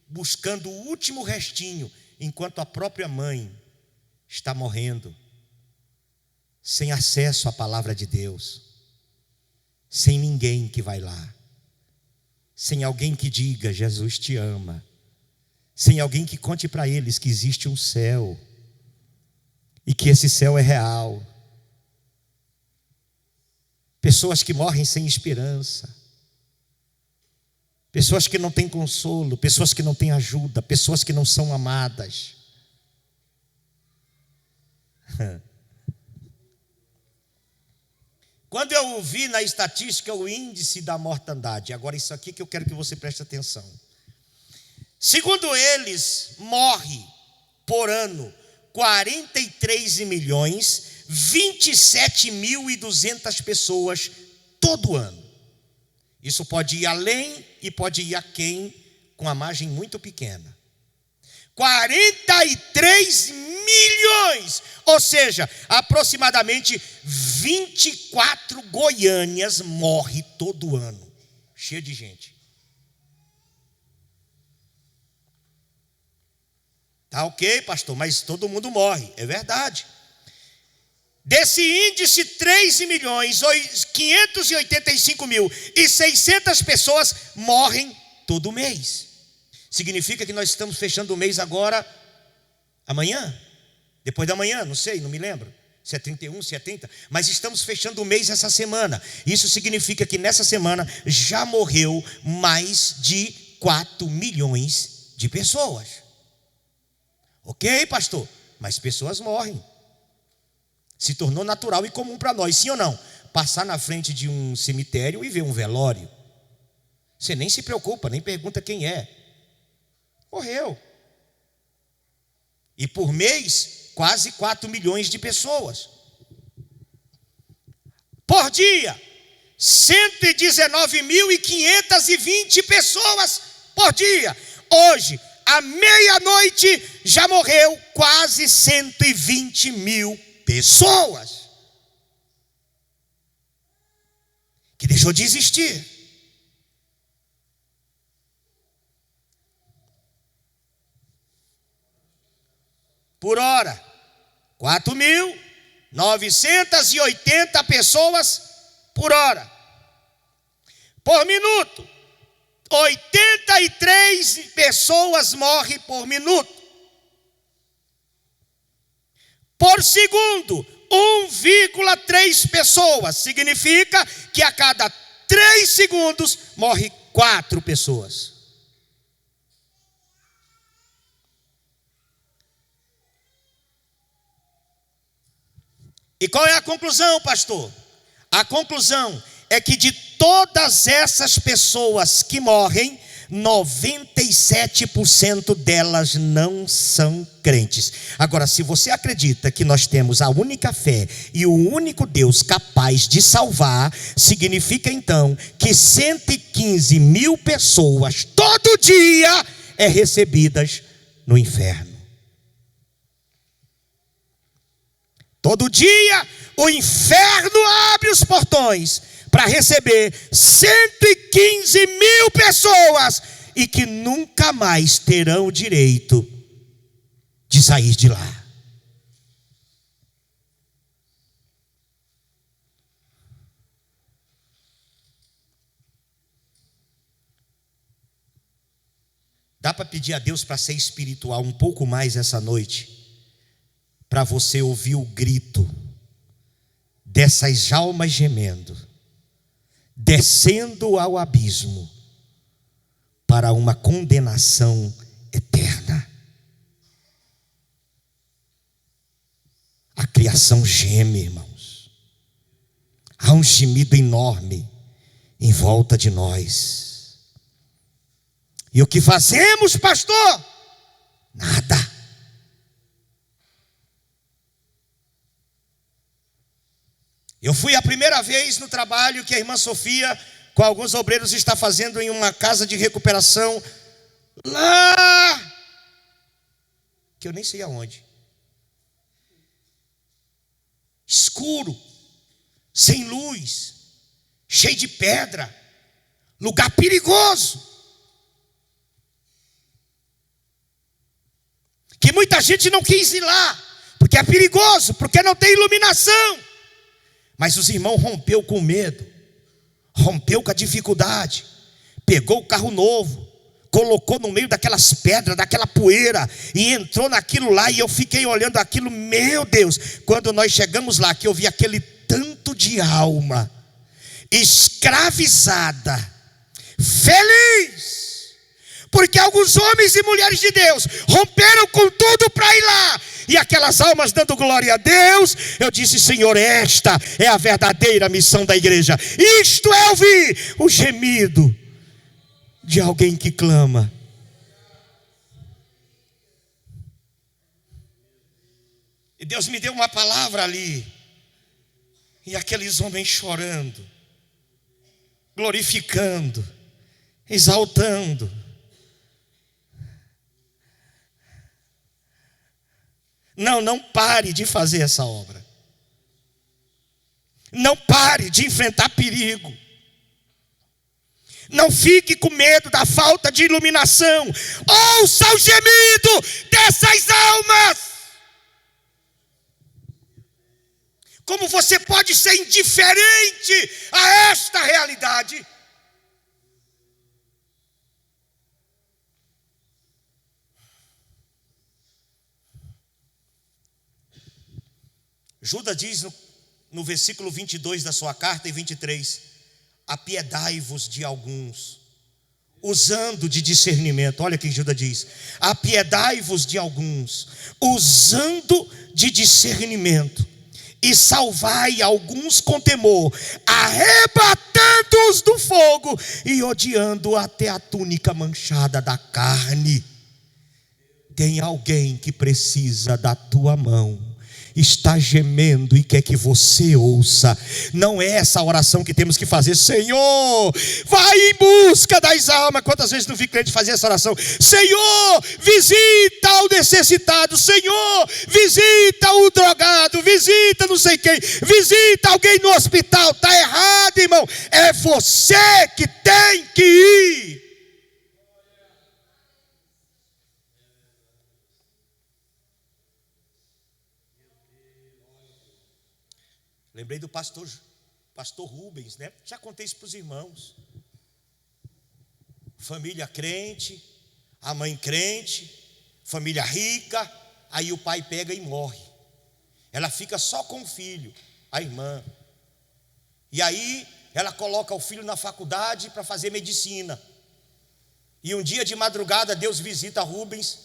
buscando o último restinho, enquanto a própria mãe está morrendo, sem acesso à palavra de Deus, sem ninguém que vai lá, sem alguém que diga: Jesus te ama, sem alguém que conte para eles que existe um céu, e que esse céu é real. Pessoas que morrem sem esperança, pessoas que não têm consolo, pessoas que não têm ajuda, pessoas que não são amadas. Quando eu vi na estatística o índice da mortandade, agora isso aqui que eu quero que você preste atenção. Segundo eles, morre por ano 43.027.200 pessoas todo ano. Isso pode ir além e pode ir aquém, com a margem muito pequena. 43 milhões, ou seja, aproximadamente 24 Goiânias morrem todo ano, cheio de gente. Tá ok, pastor, mas todo mundo morre, é verdade. Desse índice, 3.585.600 pessoas morrem todo mês. Significa que nós estamos fechando o mês agora, amanhã, depois da manhã, não sei, não me lembro se é 31, se é 30, mas estamos fechando o mês essa semana. Isso significa que nessa semana já morreu mais de 4 milhões de pessoas. Ok, pastor, mas pessoas morrem. Se tornou natural e comum para nós, sim ou não? Passar na frente de um cemitério e ver um velório, você nem se preocupa, nem pergunta quem é. Morreu. E por mês, quase 4 milhões de pessoas. Por dia, 119.520 pessoas por dia. Hoje, à meia-noite, já morreu quase 120 mil pessoas. Que deixou de existir. Por hora, 4.980 pessoas por hora. Por minuto, 83 pessoas morrem por minuto. Por segundo, 1,3 pessoas. Significa que a cada 3 segundos morre 4 pessoas. E qual é a conclusão, pastor? A conclusão é que de todas essas pessoas que morrem, 97% delas não são crentes. Agora, se você acredita que nós temos a única fé e o único Deus capaz de salvar, significa então que 115 mil pessoas todo dia é recebidas no inferno. Todo dia o inferno abre os portões para receber 115 mil pessoas e que nunca mais terão o direito de sair de lá. Dá para pedir a Deus para ser espiritual um pouco mais essa noite? Para você ouvir o grito dessas almas gemendo, descendo ao abismo para uma condenação eterna. criação geme, irmãos. Há um gemido enorme em volta de nós. E o que fazemos, pastor? Nada. Eu fui a primeira vez no trabalho que a irmã Sofia, com alguns obreiros, está fazendo em uma casa de recuperação lá, que eu nem sei aonde. Escuro, sem luz, cheio de pedra, lugar perigoso, que muita gente não quis ir lá, porque é perigoso, porque não tem iluminação. Mas os irmãos rompeu com medo, rompeu com a dificuldade, pegou o carro novo, colocou no meio daquelas pedras, daquela poeira, e entrou naquilo lá. E eu fiquei olhando aquilo, meu Deus. Quando nós chegamos lá, que eu vi aquele tanto de alma escravizada, feliz, porque alguns homens e mulheres de Deus romperam com tudo para ir lá, e aquelas almas dando glória a Deus. Eu disse: Senhor, esta é a verdadeira missão da igreja. Isto é ouvir o gemido de alguém que clama. E Deus me deu uma palavra ali, e aqueles homens chorando, glorificando, exaltando. Não pare de fazer essa obra. Não pare de enfrentar perigo. Não fique com medo da falta de iluminação. Ouça o gemido dessas almas. Como você pode ser indiferente a esta realidade? Judas diz no versículo 22 da sua carta e 23: apiedai-vos de alguns, usando de discernimento. Olha o que Judas diz: apiedai-vos de alguns, usando de discernimento, e salvai alguns com temor, arrebatando-os do fogo e odiando até a túnica manchada da carne. Tem alguém que precisa da tua mão, está gemendo e quer que você ouça. Não é essa oração que temos que fazer: Senhor, vai em busca das almas. Quantas vezes não vi crente fazer essa oração? Senhor, visita o necessitado. Senhor, visita o drogado. Visita não sei quem. Visita alguém no hospital. Está errado, irmão. É você que tem que ir. Lembrei do pastor Rubens, né? Já contei isso para os irmãos. Família crente, a mãe crente, família rica. Aí o pai pega e morre. Ela fica só com o filho, a irmã. E aí ela coloca o filho na faculdade para fazer medicina. E um dia de madrugada Deus visita Rubens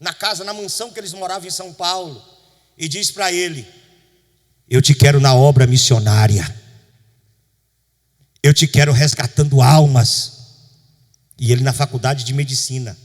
na casa, na mansão que eles moravam em São Paulo, e diz para ele: eu te quero na obra missionária. Eu te quero resgatando almas. E ele na faculdade de medicina.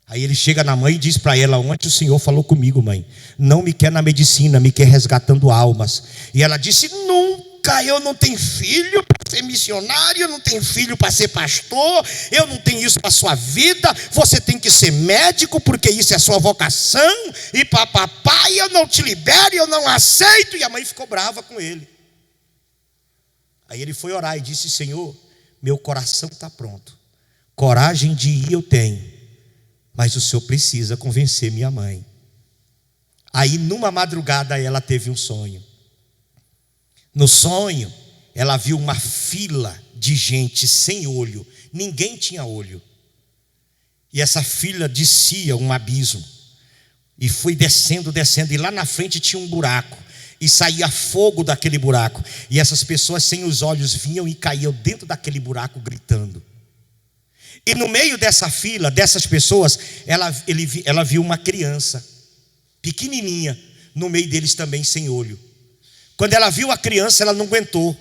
Aí ele chega na mãe e diz para ela: ontem o Senhor falou comigo, mãe. Não me quer na medicina, me quer resgatando almas. E ela disse: nunca, eu não tenho filho para ser missionário, eu não tenho filho para ser pastor, eu não tenho isso para a sua vida. Você tem que ser médico, porque isso é a sua vocação. E papai, eu não te libero, eu não aceito. E a mãe ficou brava com ele. Aí ele foi orar e disse: Senhor, meu coração está pronto, coragem de ir eu tenho, mas o Senhor precisa convencer minha mãe. Aí numa madrugada ela teve um sonho. No sonho ela viu uma fila de gente sem olho. Ninguém tinha olho. E essa fila descia um abismo. E foi descendo. E lá na frente tinha um buraco. E saía fogo daquele buraco. E essas pessoas sem os olhos vinham e caíam dentro daquele buraco gritando. E no meio dessa fila, dessas pessoas, ela viu uma criança pequenininha no meio deles também sem olho. Quando ela viu a criança, ela não aguentou.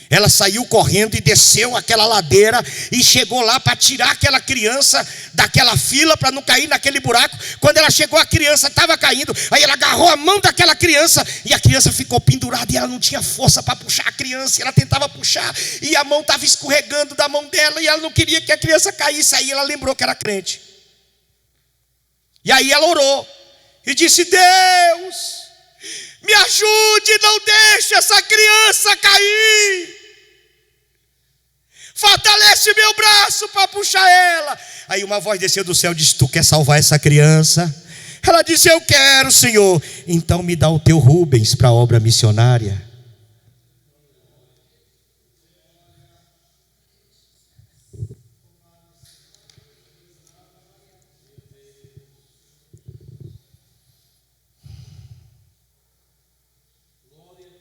Ela saiu correndo e desceu aquela ladeira e chegou lá para tirar aquela criança daquela fila para não cair naquele buraco. Quando ela chegou, a criança estava caindo. Aí ela agarrou a mão daquela criança e a criança ficou pendurada e ela não tinha força para puxar a criança. E ela tentava puxar e a mão estava escorregando da mão dela e ela não queria que a criança caísse. Aí ela lembrou que era crente. E aí ela orou e disse: Deus, me ajude, não deixe essa criança cair. Fortalece meu braço para puxar ela. Aí uma voz desceu do céu e disse: tu quer salvar essa criança? Ela disse: eu quero, Senhor. Então me dá o teu Rubens para a obra missionária.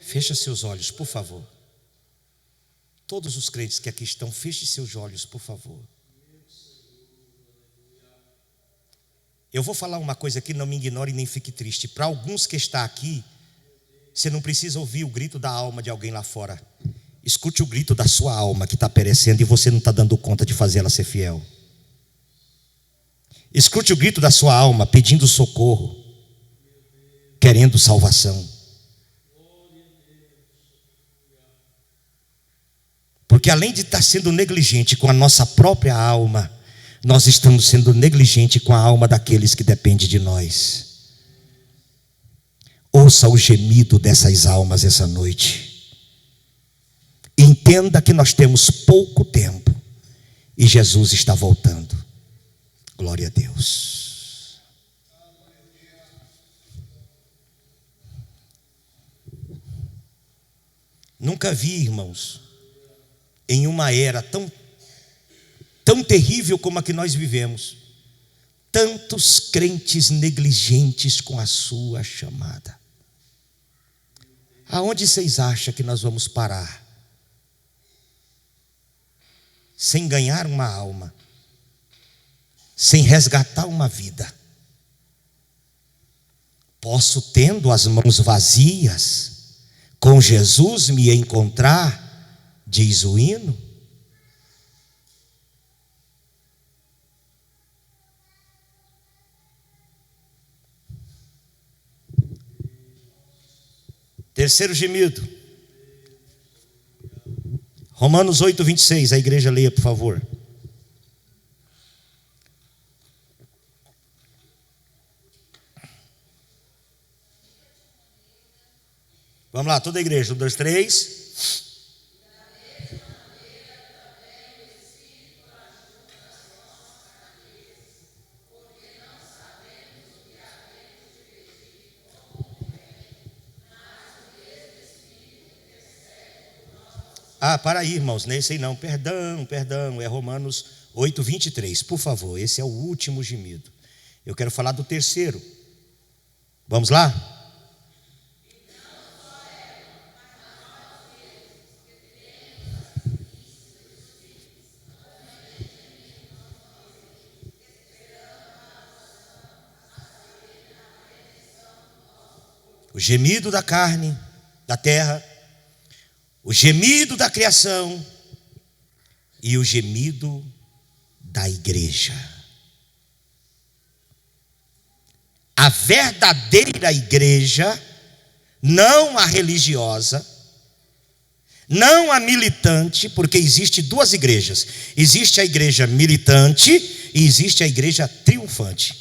Fecha seus olhos, por favor. Todos os crentes que aqui estão, feche seus olhos, por favor. Eu vou falar uma coisa aqui, não me ignore nem fique triste. Para alguns que está aqui, você não precisa ouvir o grito da alma de alguém lá fora. Escute o grito da sua alma que está perecendo e você não está dando conta de fazer ela ser fiel. Escute o grito da sua alma pedindo socorro, querendo salvação. Porque além de estar sendo negligente com a nossa própria alma, nós estamos sendo negligentes com a alma daqueles que dependem de nós. Ouça o gemido dessas almas essa noite. Entenda que nós temos pouco tempo e Jesus está voltando. Glória a Deus. Nunca vi, irmãos, em uma era tão terrível como a que nós vivemos, tantos crentes negligentes com a sua chamada. Aonde vocês acham que nós vamos parar? Sem ganhar uma alma, sem resgatar uma vida. Posso, tendo as mãos vazias, com Jesus me encontrar, diz o hino. Terceiro gemido. Romanos 8, 26. A igreja leia, por favor. Vamos lá, toda a igreja. 1, 2, 3. Para aí, irmãos, não é esse aí não, perdão, é Romanos 8, 23, por favor, esse é o último gemido. Eu quero falar do terceiro. Vamos lá? O gemido da carne, da terra, o gemido da criação e o gemido da igreja. A verdadeira igreja, não a religiosa, não a militante, porque existe duas igrejas. Existe a igreja militante e existe a igreja triunfante.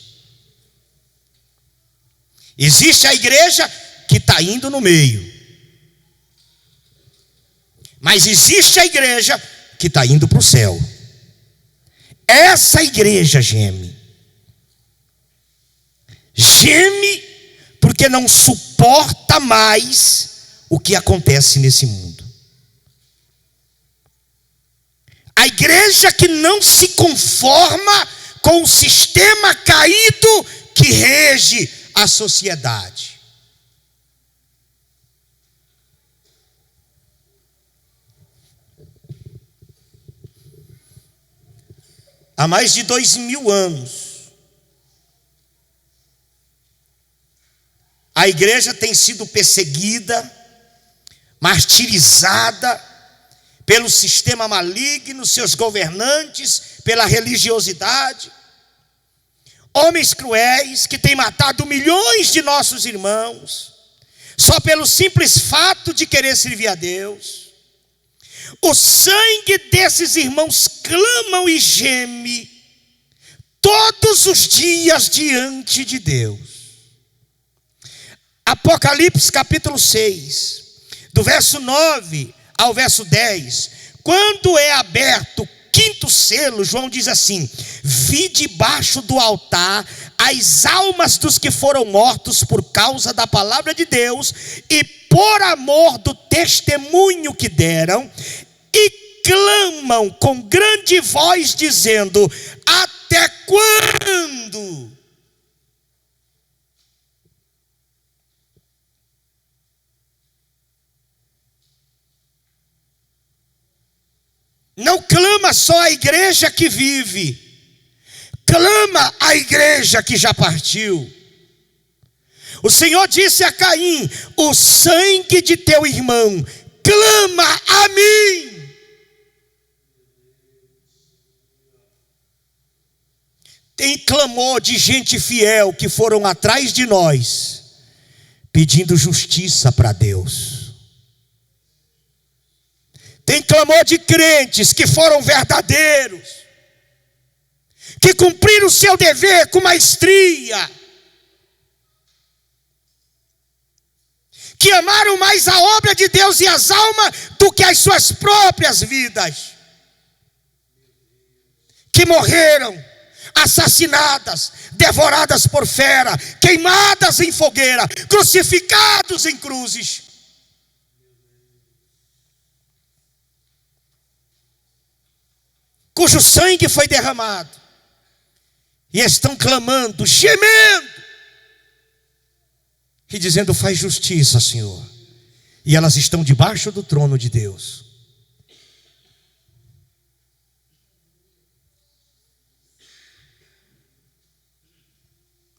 Existe a igreja que está indo no meio. Mas existe a igreja que está indo para o céu. Essa igreja geme. Geme porque não suporta mais o que acontece nesse mundo. A igreja que não se conforma com o sistema caído que rege a sociedade. Há mais de 2000 anos, A igreja tem sido perseguida, martirizada pelo sistema maligno, seus governantes, pela religiosidade. Homens cruéis que têm matado milhões de nossos irmãos, só pelo simples fato de querer servir a Deus. O sangue desses irmãos clamam e geme todos os dias diante de Deus. Apocalipse capítulo 6, do verso 9 ao verso 10, quando é aberto o quinto selo, João diz assim: vi debaixo do altar as almas dos que foram mortos por causa da palavra de Deus e por amor do testemunho que deram, e clamam com grande voz dizendo: até quando? Não clama só a igreja que vive, clama a igreja que já partiu. O Senhor disse a Caim: o sangue de teu irmão clama a mim. Tem clamor de gente fiel que foram atrás de nós, pedindo justiça para Deus. Tem clamor de crentes que foram verdadeiros, que cumpriram o seu dever com maestria, que amaram mais a obra de Deus e as almas do que as suas próprias vidas, que morreram assassinadas, devoradas por fera, queimadas em fogueira, crucificados em cruzes. Cujo sangue foi derramado, e estão clamando, gemendo, e dizendo: faz justiça, Senhor. E elas estão debaixo do trono de Deus.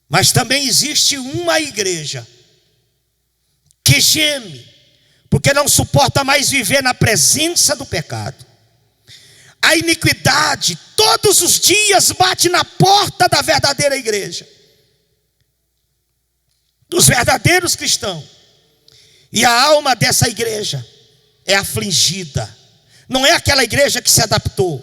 Mas também existe uma igreja que geme, porque não suporta mais viver na presença do pecado. A iniquidade todos os dias bate na porta da verdadeira igreja, dos verdadeiros cristãos. E a alma dessa igreja é afligida. Não é aquela igreja que se adaptou,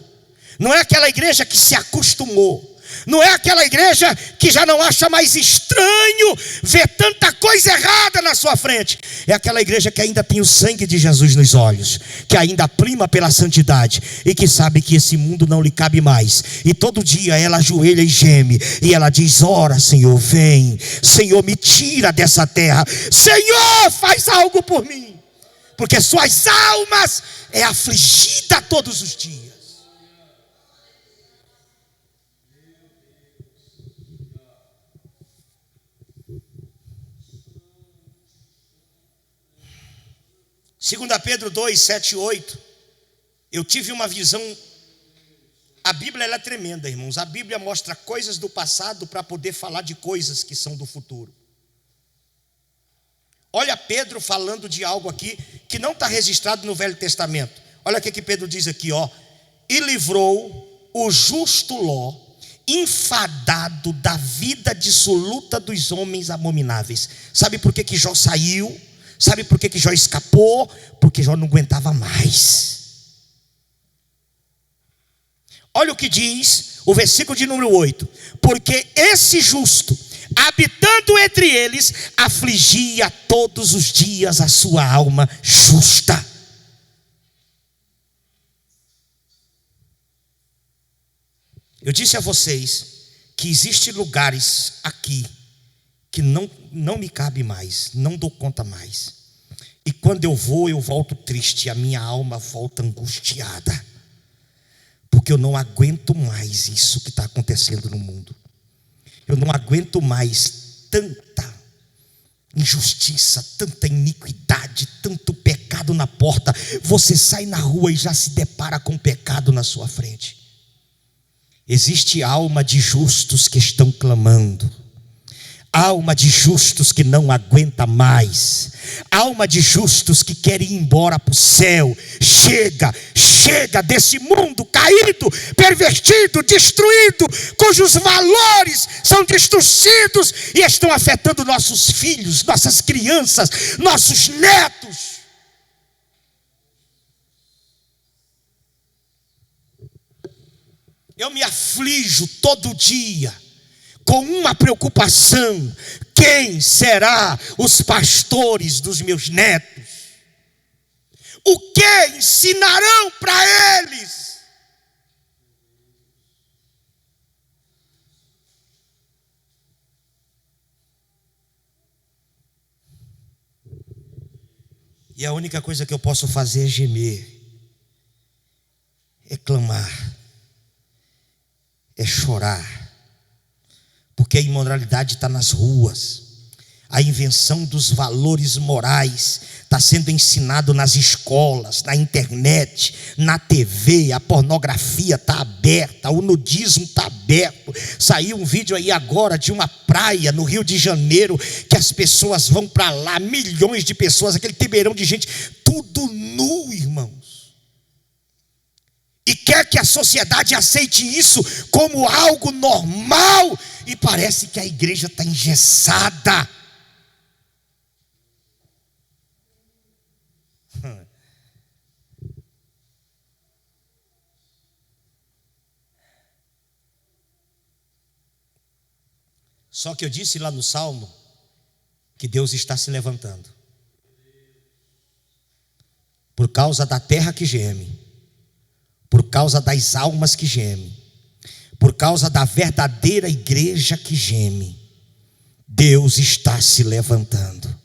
não é aquela igreja que se acostumou, não é aquela igreja que já não acha mais estranho ver tanta coisa errada na sua frente. É aquela igreja que ainda tem o sangue de Jesus nos olhos, que ainda prima pela santidade e que sabe que esse mundo não lhe cabe mais. E todo dia ela ajoelha e geme, e ela diz: ora, Senhor, vem. Senhor, me tira dessa terra. Senhor, faz algo por mim, porque suas almas é afligida todos os dias. Segunda Pedro 2, 7 e 8, eu tive uma visão. A Bíblia ela é tremenda, irmãos. A Bíblia mostra coisas do passado para poder falar de coisas que são do futuro. Olha Pedro falando de algo aqui que não está registrado no Velho Testamento. Olha o que Pedro diz aqui, ó: e livrou o justo Ló, enfadado da vida dissoluta dos homens abomináveis. Sabe por que Jó saiu? Sabe por que Jó escapou? Porque Jó não aguentava mais. Olha o que diz o versículo de número 8: porque esse justo, habitando entre eles, afligia todos os dias a sua alma justa. Eu disse a vocês que existem lugares aqui que não me cabe mais, não dou conta mais. E quando eu volto triste, a minha alma volta angustiada, porque eu não aguento mais isso que está acontecendo no mundo. Eu não aguento mais tanta injustiça, tanta iniquidade, tanto pecado na porta. Você sai na rua e já se depara com pecado na sua frente. Existe alma de justos que estão clamando. Alma de justos que não aguenta mais. Alma de justos que querem ir embora para o céu. Chega desse mundo caído, pervertido, destruído, cujos valores são distorcidos e estão afetando nossos filhos, nossas crianças, nossos netos. Eu me aflijo todo dia com uma preocupação: quem será os pastores dos meus netos? O que ensinarão para eles? E a única coisa que eu posso fazer é gemer, é clamar, é chorar. Porque a imoralidade está nas ruas. A invenção dos valores morais está sendo ensinado nas escolas, na internet, na TV. A pornografia está aberta, o nudismo está aberto. Saiu um vídeo aí agora de uma praia no Rio de Janeiro, que as pessoas vão para lá, milhões de pessoas, aquele tebeirão de gente, tudo nu, irmãos. E quer que a sociedade aceite isso como algo normal. E parece que a igreja está engessada. Só que eu disse lá no Salmo que Deus está se levantando por causa da terra que geme, por causa das almas que gemem, por causa da verdadeira igreja que geme. Deus está se levantando.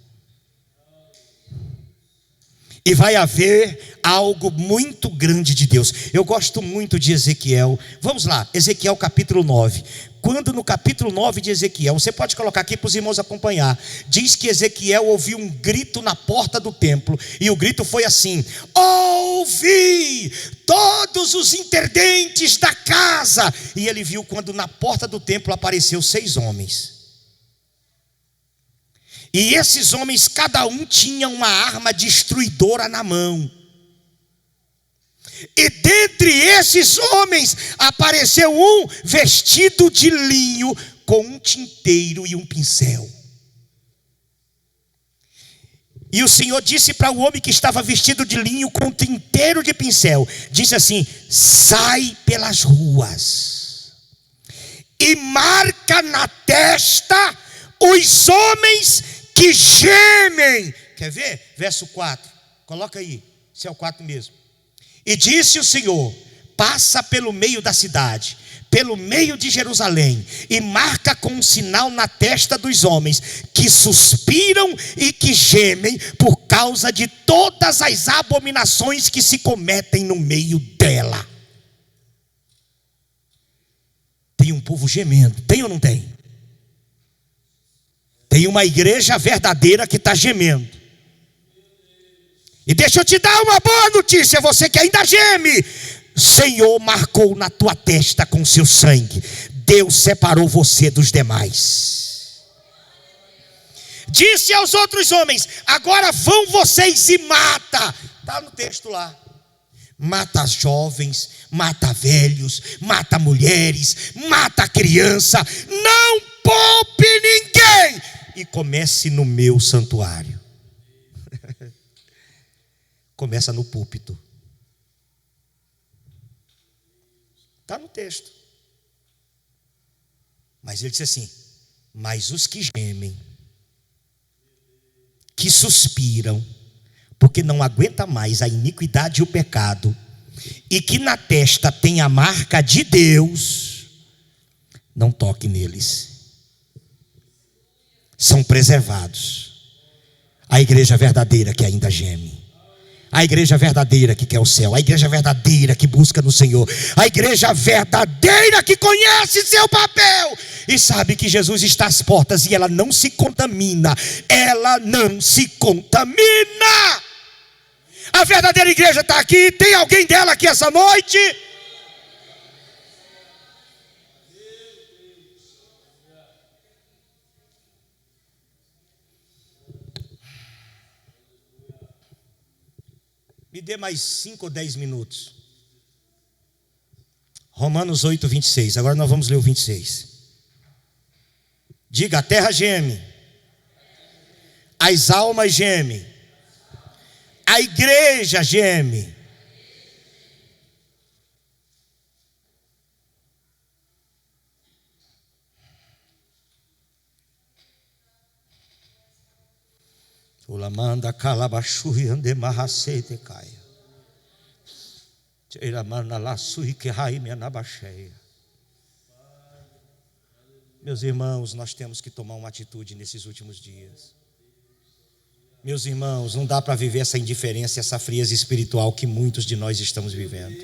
E vai haver algo muito grande de Deus. Eu gosto muito de Ezequiel. Vamos lá, Ezequiel capítulo 9. Quando no capítulo 9 de Ezequiel, você pode colocar aqui para os irmãos acompanhar, diz que Ezequiel ouviu um grito na porta do templo. E o grito foi assim: ouvi todos os intendentes da casa. E ele viu quando na porta do templo apareceu 6 homens. E esses homens, cada um tinha uma arma destruidora na mão. E dentre esses homens apareceu um vestido de linho, com um tinteiro e um pincel. E o Senhor disse para o homem que estava vestido de linho com um tinteiro de pincel, disse assim: sai pelas ruas e marca na testa os homens que gemem. Quer ver? Verso 4, coloca aí, se é o 4 mesmo. E disse o Senhor: passa pelo meio da cidade, pelo meio de Jerusalém, e marca com um sinal na testa dos homens que suspiram e que gemem por causa de todas as abominações que se cometem no meio dela. Tem um povo gemendo, tem ou não tem? Tem uma igreja verdadeira que está gemendo. E deixa eu te dar uma boa notícia, você que ainda geme: Senhor marcou na tua testa com seu sangue. Deus separou você dos demais. Disse aos outros homens: agora vão vocês e mata. Está no texto lá. Mata jovens, mata velhos, mata mulheres, mata criança. Não poupe ninguém. E comece no meu santuário. Começa no púlpito. Está no texto. Mas ele disse assim: mas os que gemem, que suspiram, porque não aguenta mais a iniquidade e o pecado, e que na testa tem a marca de Deus, não toque neles. São preservados. A igreja verdadeira que ainda geme, a igreja verdadeira que quer o céu, a igreja verdadeira que busca no Senhor, a igreja verdadeira que conhece seu papel e sabe que Jesus está às portas e ela não se contamina. Ela não se contamina. A verdadeira igreja está aqui. Tem alguém dela aqui essa noite? Me dê mais 5 ou 10 minutos. Romanos 8, 26. Agora nós vamos ler o 26. Diga: a terra geme, as almas gemem, a igreja geme. Ulamanda calabachui andemarracete caia. Teiramana laçui que raime anabacheia. Meus irmãos, nós temos que tomar uma atitude nesses últimos dias. Meus irmãos, não dá para viver essa indiferença, essa frieza espiritual que muitos de nós estamos vivendo.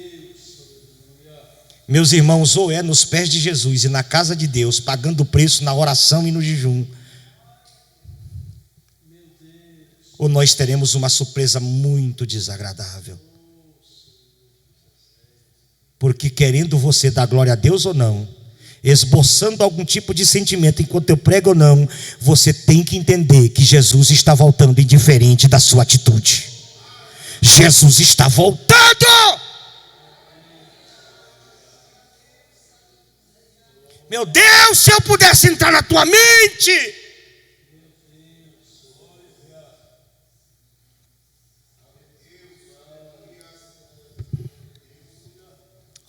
Meus irmãos, ou é nos pés de Jesus e na casa de Deus, pagando o preço na oração e no jejum, ou nós teremos uma surpresa muito desagradável. Porque querendo você dar glória a Deus ou não, esboçando algum tipo de sentimento enquanto eu prego ou não, você tem que entender que Jesus está voltando, indiferente da sua atitude. Jesus está voltando. Meu Deus, se eu pudesse entrar na tua mente.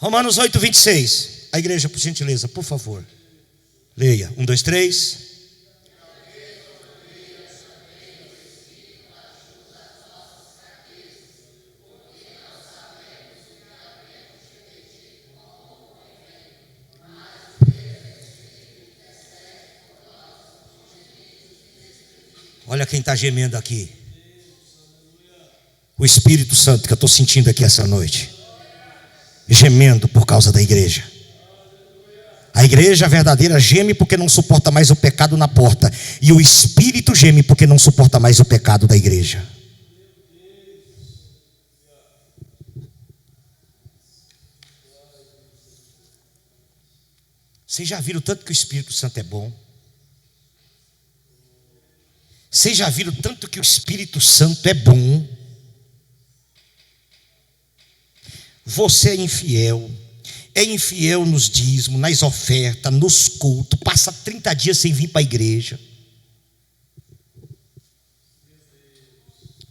Romanos 8, 26. A igreja, por gentileza, por favor. Leia. 1, 2, 3. Olha quem está gemendo aqui. O Espírito Santo que eu estou sentindo aqui essa noite. Gemendo por causa da igreja. A igreja verdadeira geme porque não suporta mais o pecado na porta. E o Espírito geme porque não suporta mais o pecado da igreja. Vocês já viram tanto que o Espírito Santo é bom? Vocês já viram tanto que o Espírito Santo é bom? Você é infiel nos dízimos, nas ofertas, nos cultos, passa 30 dias sem vir para a igreja.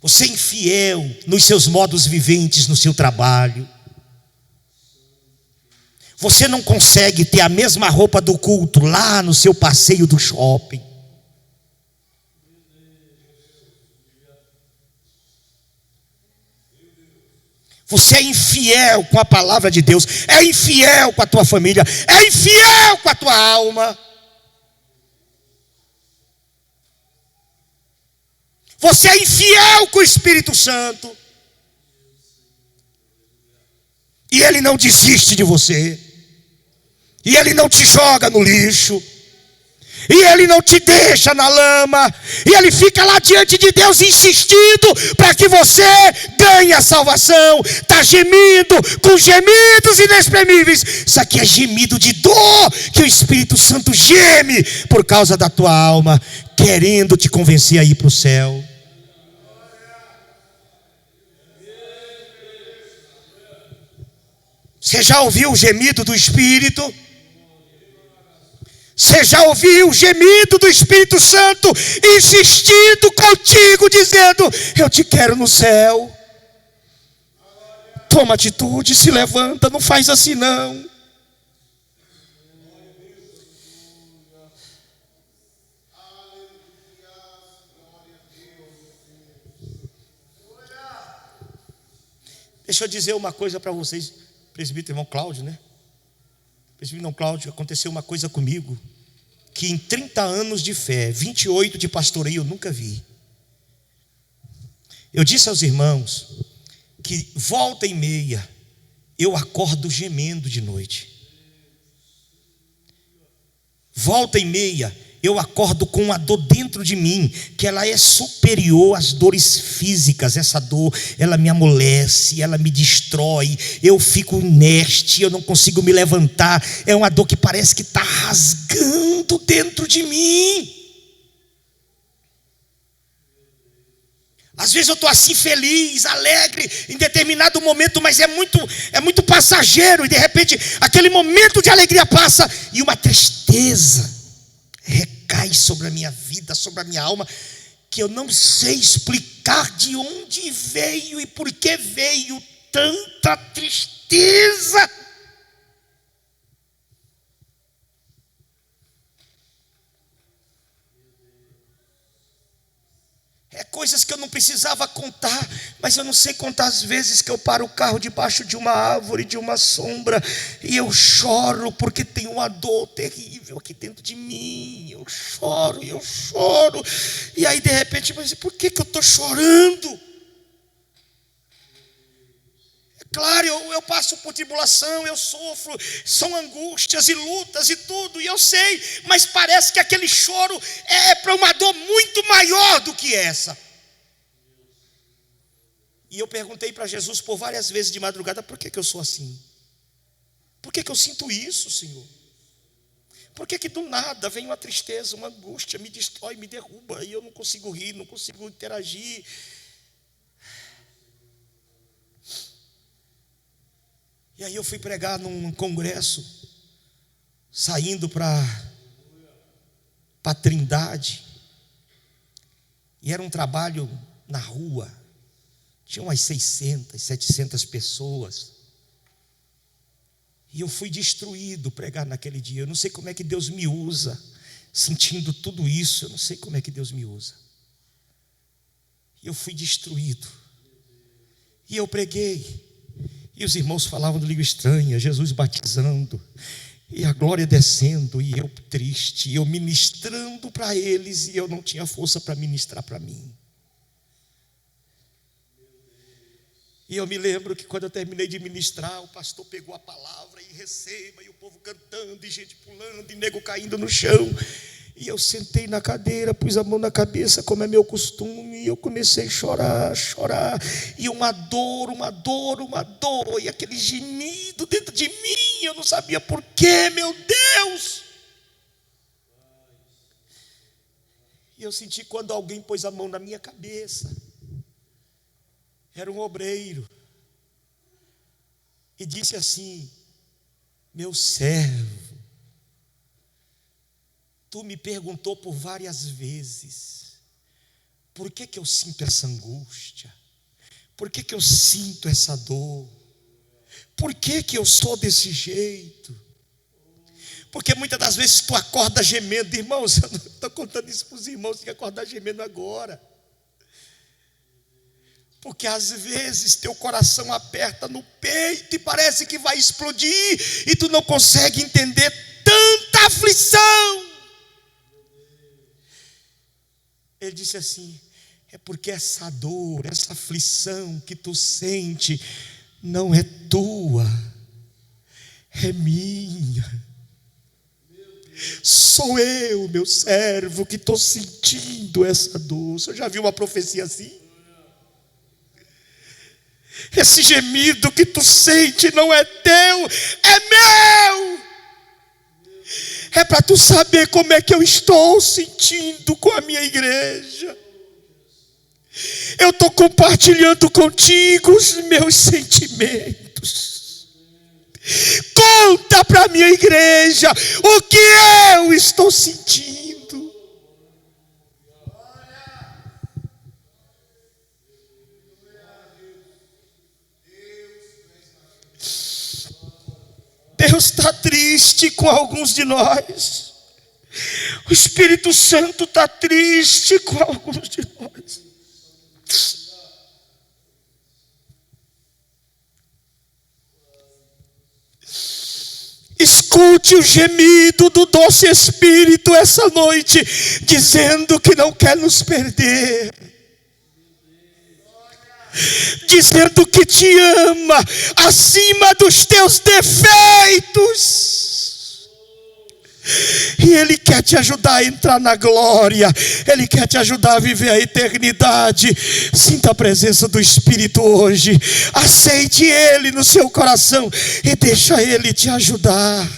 Você é infiel nos seus modos viventes, no seu trabalho. Você não consegue ter a mesma roupa do culto lá no seu passeio do shopping. Você é infiel com a palavra de Deus, é infiel com a tua família, é infiel com a tua alma. Você é infiel com o Espírito Santo. E Ele não desiste de você. E Ele não te joga no lixo. E Ele não te deixa na lama. E Ele fica lá diante de Deus insistindo para que você ganhe a salvação. Está gemindo com gemidos inexprimíveis. Isso aqui é gemido de dor que o Espírito Santo geme por causa da tua alma, querendo te convencer a ir para o céu. Você já ouviu o gemido do Espírito? Você já ouviu o gemido do Espírito Santo insistindo contigo, dizendo: eu te quero no céu. Toma atitude, se levanta, não faz assim não. Deixa eu dizer uma coisa para vocês, presbítero irmão Cláudio, né? Presbítero irmão Cláudio, aconteceu uma coisa comigo que em 30 anos de fé, 28 de pastoreio, eu nunca vi. Eu disse aos irmãos que volta e meia eu acordo gemendo de noite. Volta e meia eu acordo com uma dor dentro de mim, que ela é superior às dores físicas. Essa dor, ela me amolece, ela me destrói, eu fico inerte, eu não consigo me levantar. É uma dor que parece que está rasgando dentro de mim. Às vezes eu estou assim feliz, alegre, em determinado momento, mas é muito passageiro. E de repente aquele momento de alegria passa e uma tristeza recai sobre a minha vida, sobre a minha alma, que eu não sei explicar de onde veio e por que veio tanta tristeza. É coisas que eu não precisava contar, mas eu não sei contar as vezes que eu paro o carro debaixo de uma árvore, de uma sombra, e eu choro porque tem uma dor terrível aqui dentro de mim. Eu choro, e aí de repente, mas por que eu estou chorando? Claro, eu passo por tribulação, eu sofro, são angústias e lutas e tudo, e eu sei, mas parece que aquele choro é para uma dor muito maior do que essa. E eu perguntei para Jesus por várias vezes de madrugada: por que eu sou assim? Por que eu sinto isso, Senhor? Por que do nada vem uma tristeza, uma angústia, me destrói, me derruba, e eu não consigo rir, não consigo interagir? E aí eu fui pregar num congresso, saindo para Trindade, e era um trabalho na rua, tinha umas 600, 700 pessoas, e eu fui destruído pregar naquele dia. Eu não sei como é que Deus me usa, sentindo tudo isso, eu não sei como é que Deus me usa, e eu fui destruído, e eu preguei, e os irmãos falavam de língua estranha, Jesus batizando, e a glória descendo, e eu triste, e eu ministrando para eles, e eu não tinha força para ministrar para mim. E eu me lembro que quando eu terminei de ministrar, o pastor pegou a palavra e receba, e o povo cantando, e gente pulando, e nego caindo no chão. E eu sentei na cadeira, pus a mão na cabeça, como é meu costume, e eu comecei a chorar, e uma dor, e aquele gemido dentro de mim, eu não sabia por quê, meu Deus. E eu senti quando alguém pôs a mão na minha cabeça, era um obreiro, e disse assim: meu servo, tu me perguntou por várias vezes, por que eu sinto essa angústia? Por que eu sinto essa dor? Por que eu sou desse jeito? Porque muitas das vezes tu acorda gemendo. Irmãos, eu não estou contando isso para os irmãos que acordar gemendo agora. Porque às vezes teu coração aperta no peito e parece que vai explodir, e tu não consegue entender tanta aflição. Ele disse assim: é porque essa dor, essa aflição que tu sente, não é tua, é minha. Sou eu, meu servo, que estou sentindo essa dor. Você já viu uma profecia assim? Esse gemido que tu sente não é teu, é meu. É para tu saber como é que eu estou sentindo com a minha igreja. Eu estou compartilhando contigo os meus sentimentos. Conta para a minha igreja o que eu estou sentindo. Deus está triste com alguns de nós. O Espírito Santo está triste com alguns de nós. Escute o gemido do doce Espírito essa noite, dizendo que não quer nos perder, dizendo que te ama acima dos teus defeitos. E Ele quer te ajudar a entrar na glória. Ele quer te ajudar a viver a eternidade. Sinta a presença do Espírito hoje. Aceite Ele no seu coração e deixa Ele te ajudar.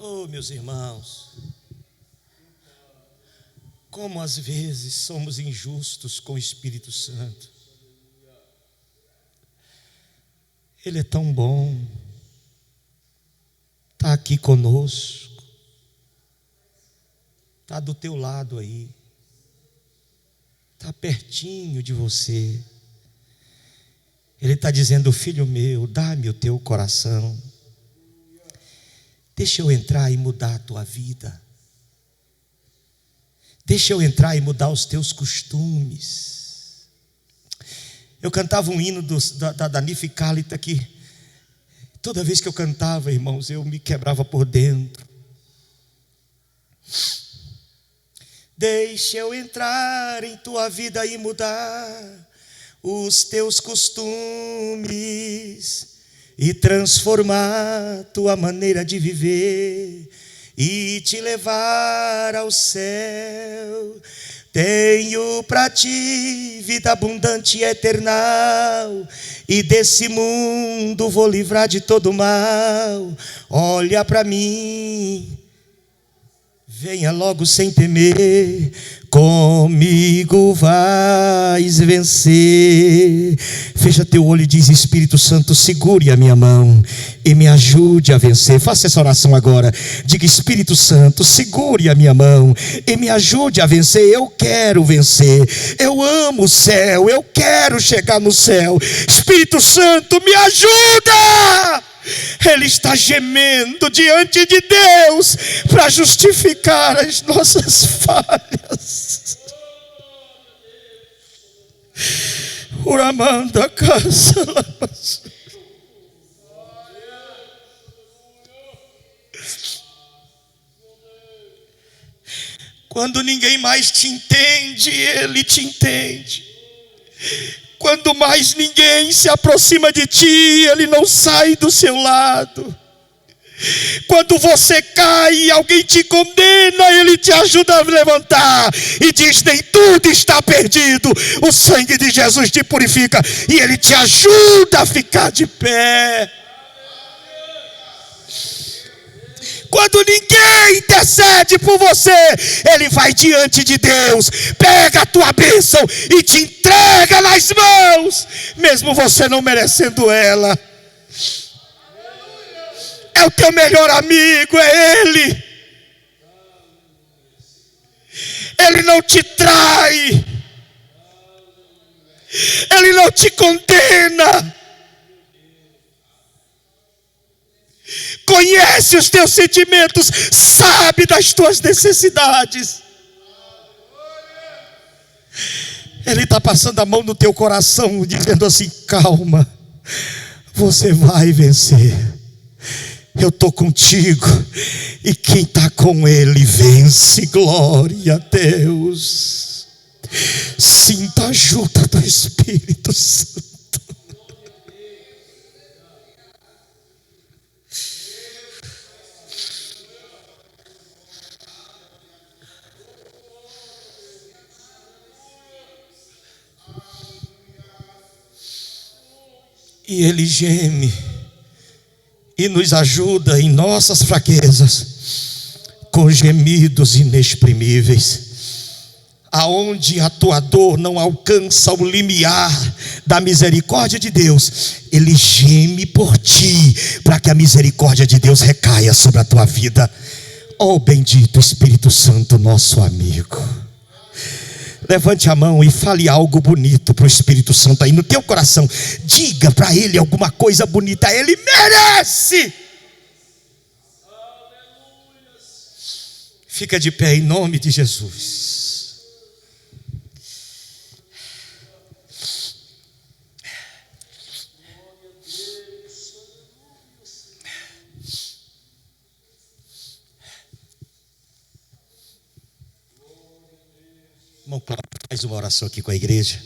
Oh, meus irmãos, como às vezes somos injustos com o Espírito Santo. Ele é tão bom, está aqui conosco, está do teu lado aí, está pertinho de você. Ele está dizendo: filho meu, dá-me o teu coração, deixa eu entrar e mudar a tua vida, deixa eu entrar e mudar os teus costumes. Eu cantava um hino da Nifi Cálita que toda vez que eu cantava, irmãos, eu me quebrava por dentro. Deixa eu entrar em tua vida e mudar os teus costumes e transformar tua maneira de viver e te levar ao céu. Tenho para ti vida abundante e eternal, e desse mundo vou livrar de todo mal. Olha para mim, venha logo sem temer, comigo vais vencer. Fecha teu olho e diz: Espírito Santo, segure a minha mão e me ajude a vencer. Faça essa oração agora. Diga: Espírito Santo, segure a minha mão e me ajude a vencer. Eu quero vencer, eu amo o céu, eu quero chegar no céu. Espírito Santo, me ajuda. Ele está gemendo diante de Deus para justificar as nossas falhas. Uramanda casa. Quando ninguém mais te entende, Ele te entende. Quando mais ninguém se aproxima de ti, Ele não sai do seu lado. Quando você cai e alguém te condena, Ele te ajuda a levantar e diz: nem tudo está perdido, o sangue de Jesus te purifica, e Ele te ajuda a ficar de pé. Quando ninguém intercede por você, Ele vai diante de Deus, pega a tua bênção e te entrega nas mãos, mesmo você não merecendo ela. É o teu melhor amigo, é Ele. Ele não te trai, Ele não te condena. Conhece os teus sentimentos, sabe das tuas necessidades. Ele está passando a mão no teu coração, dizendo assim: calma, você vai vencer. Eu estou contigo, e quem está com Ele vence. Glória a Deus. Sinta a ajuda do Espírito Santo. E Ele geme e nos ajuda em nossas fraquezas, com gemidos inexprimíveis. Aonde a tua dor não alcança o limiar da misericórdia de Deus, Ele geme por ti, para que a misericórdia de Deus recaia sobre a tua vida. Oh, bendito Espírito Santo, nosso amigo. Levante a mão e fale algo bonito para o Espírito Santo aí no teu coração. Diga para Ele alguma coisa bonita. Ele merece. Fica de pé em nome de Jesus. Irmão Cláudio, faz uma oração aqui com a igreja.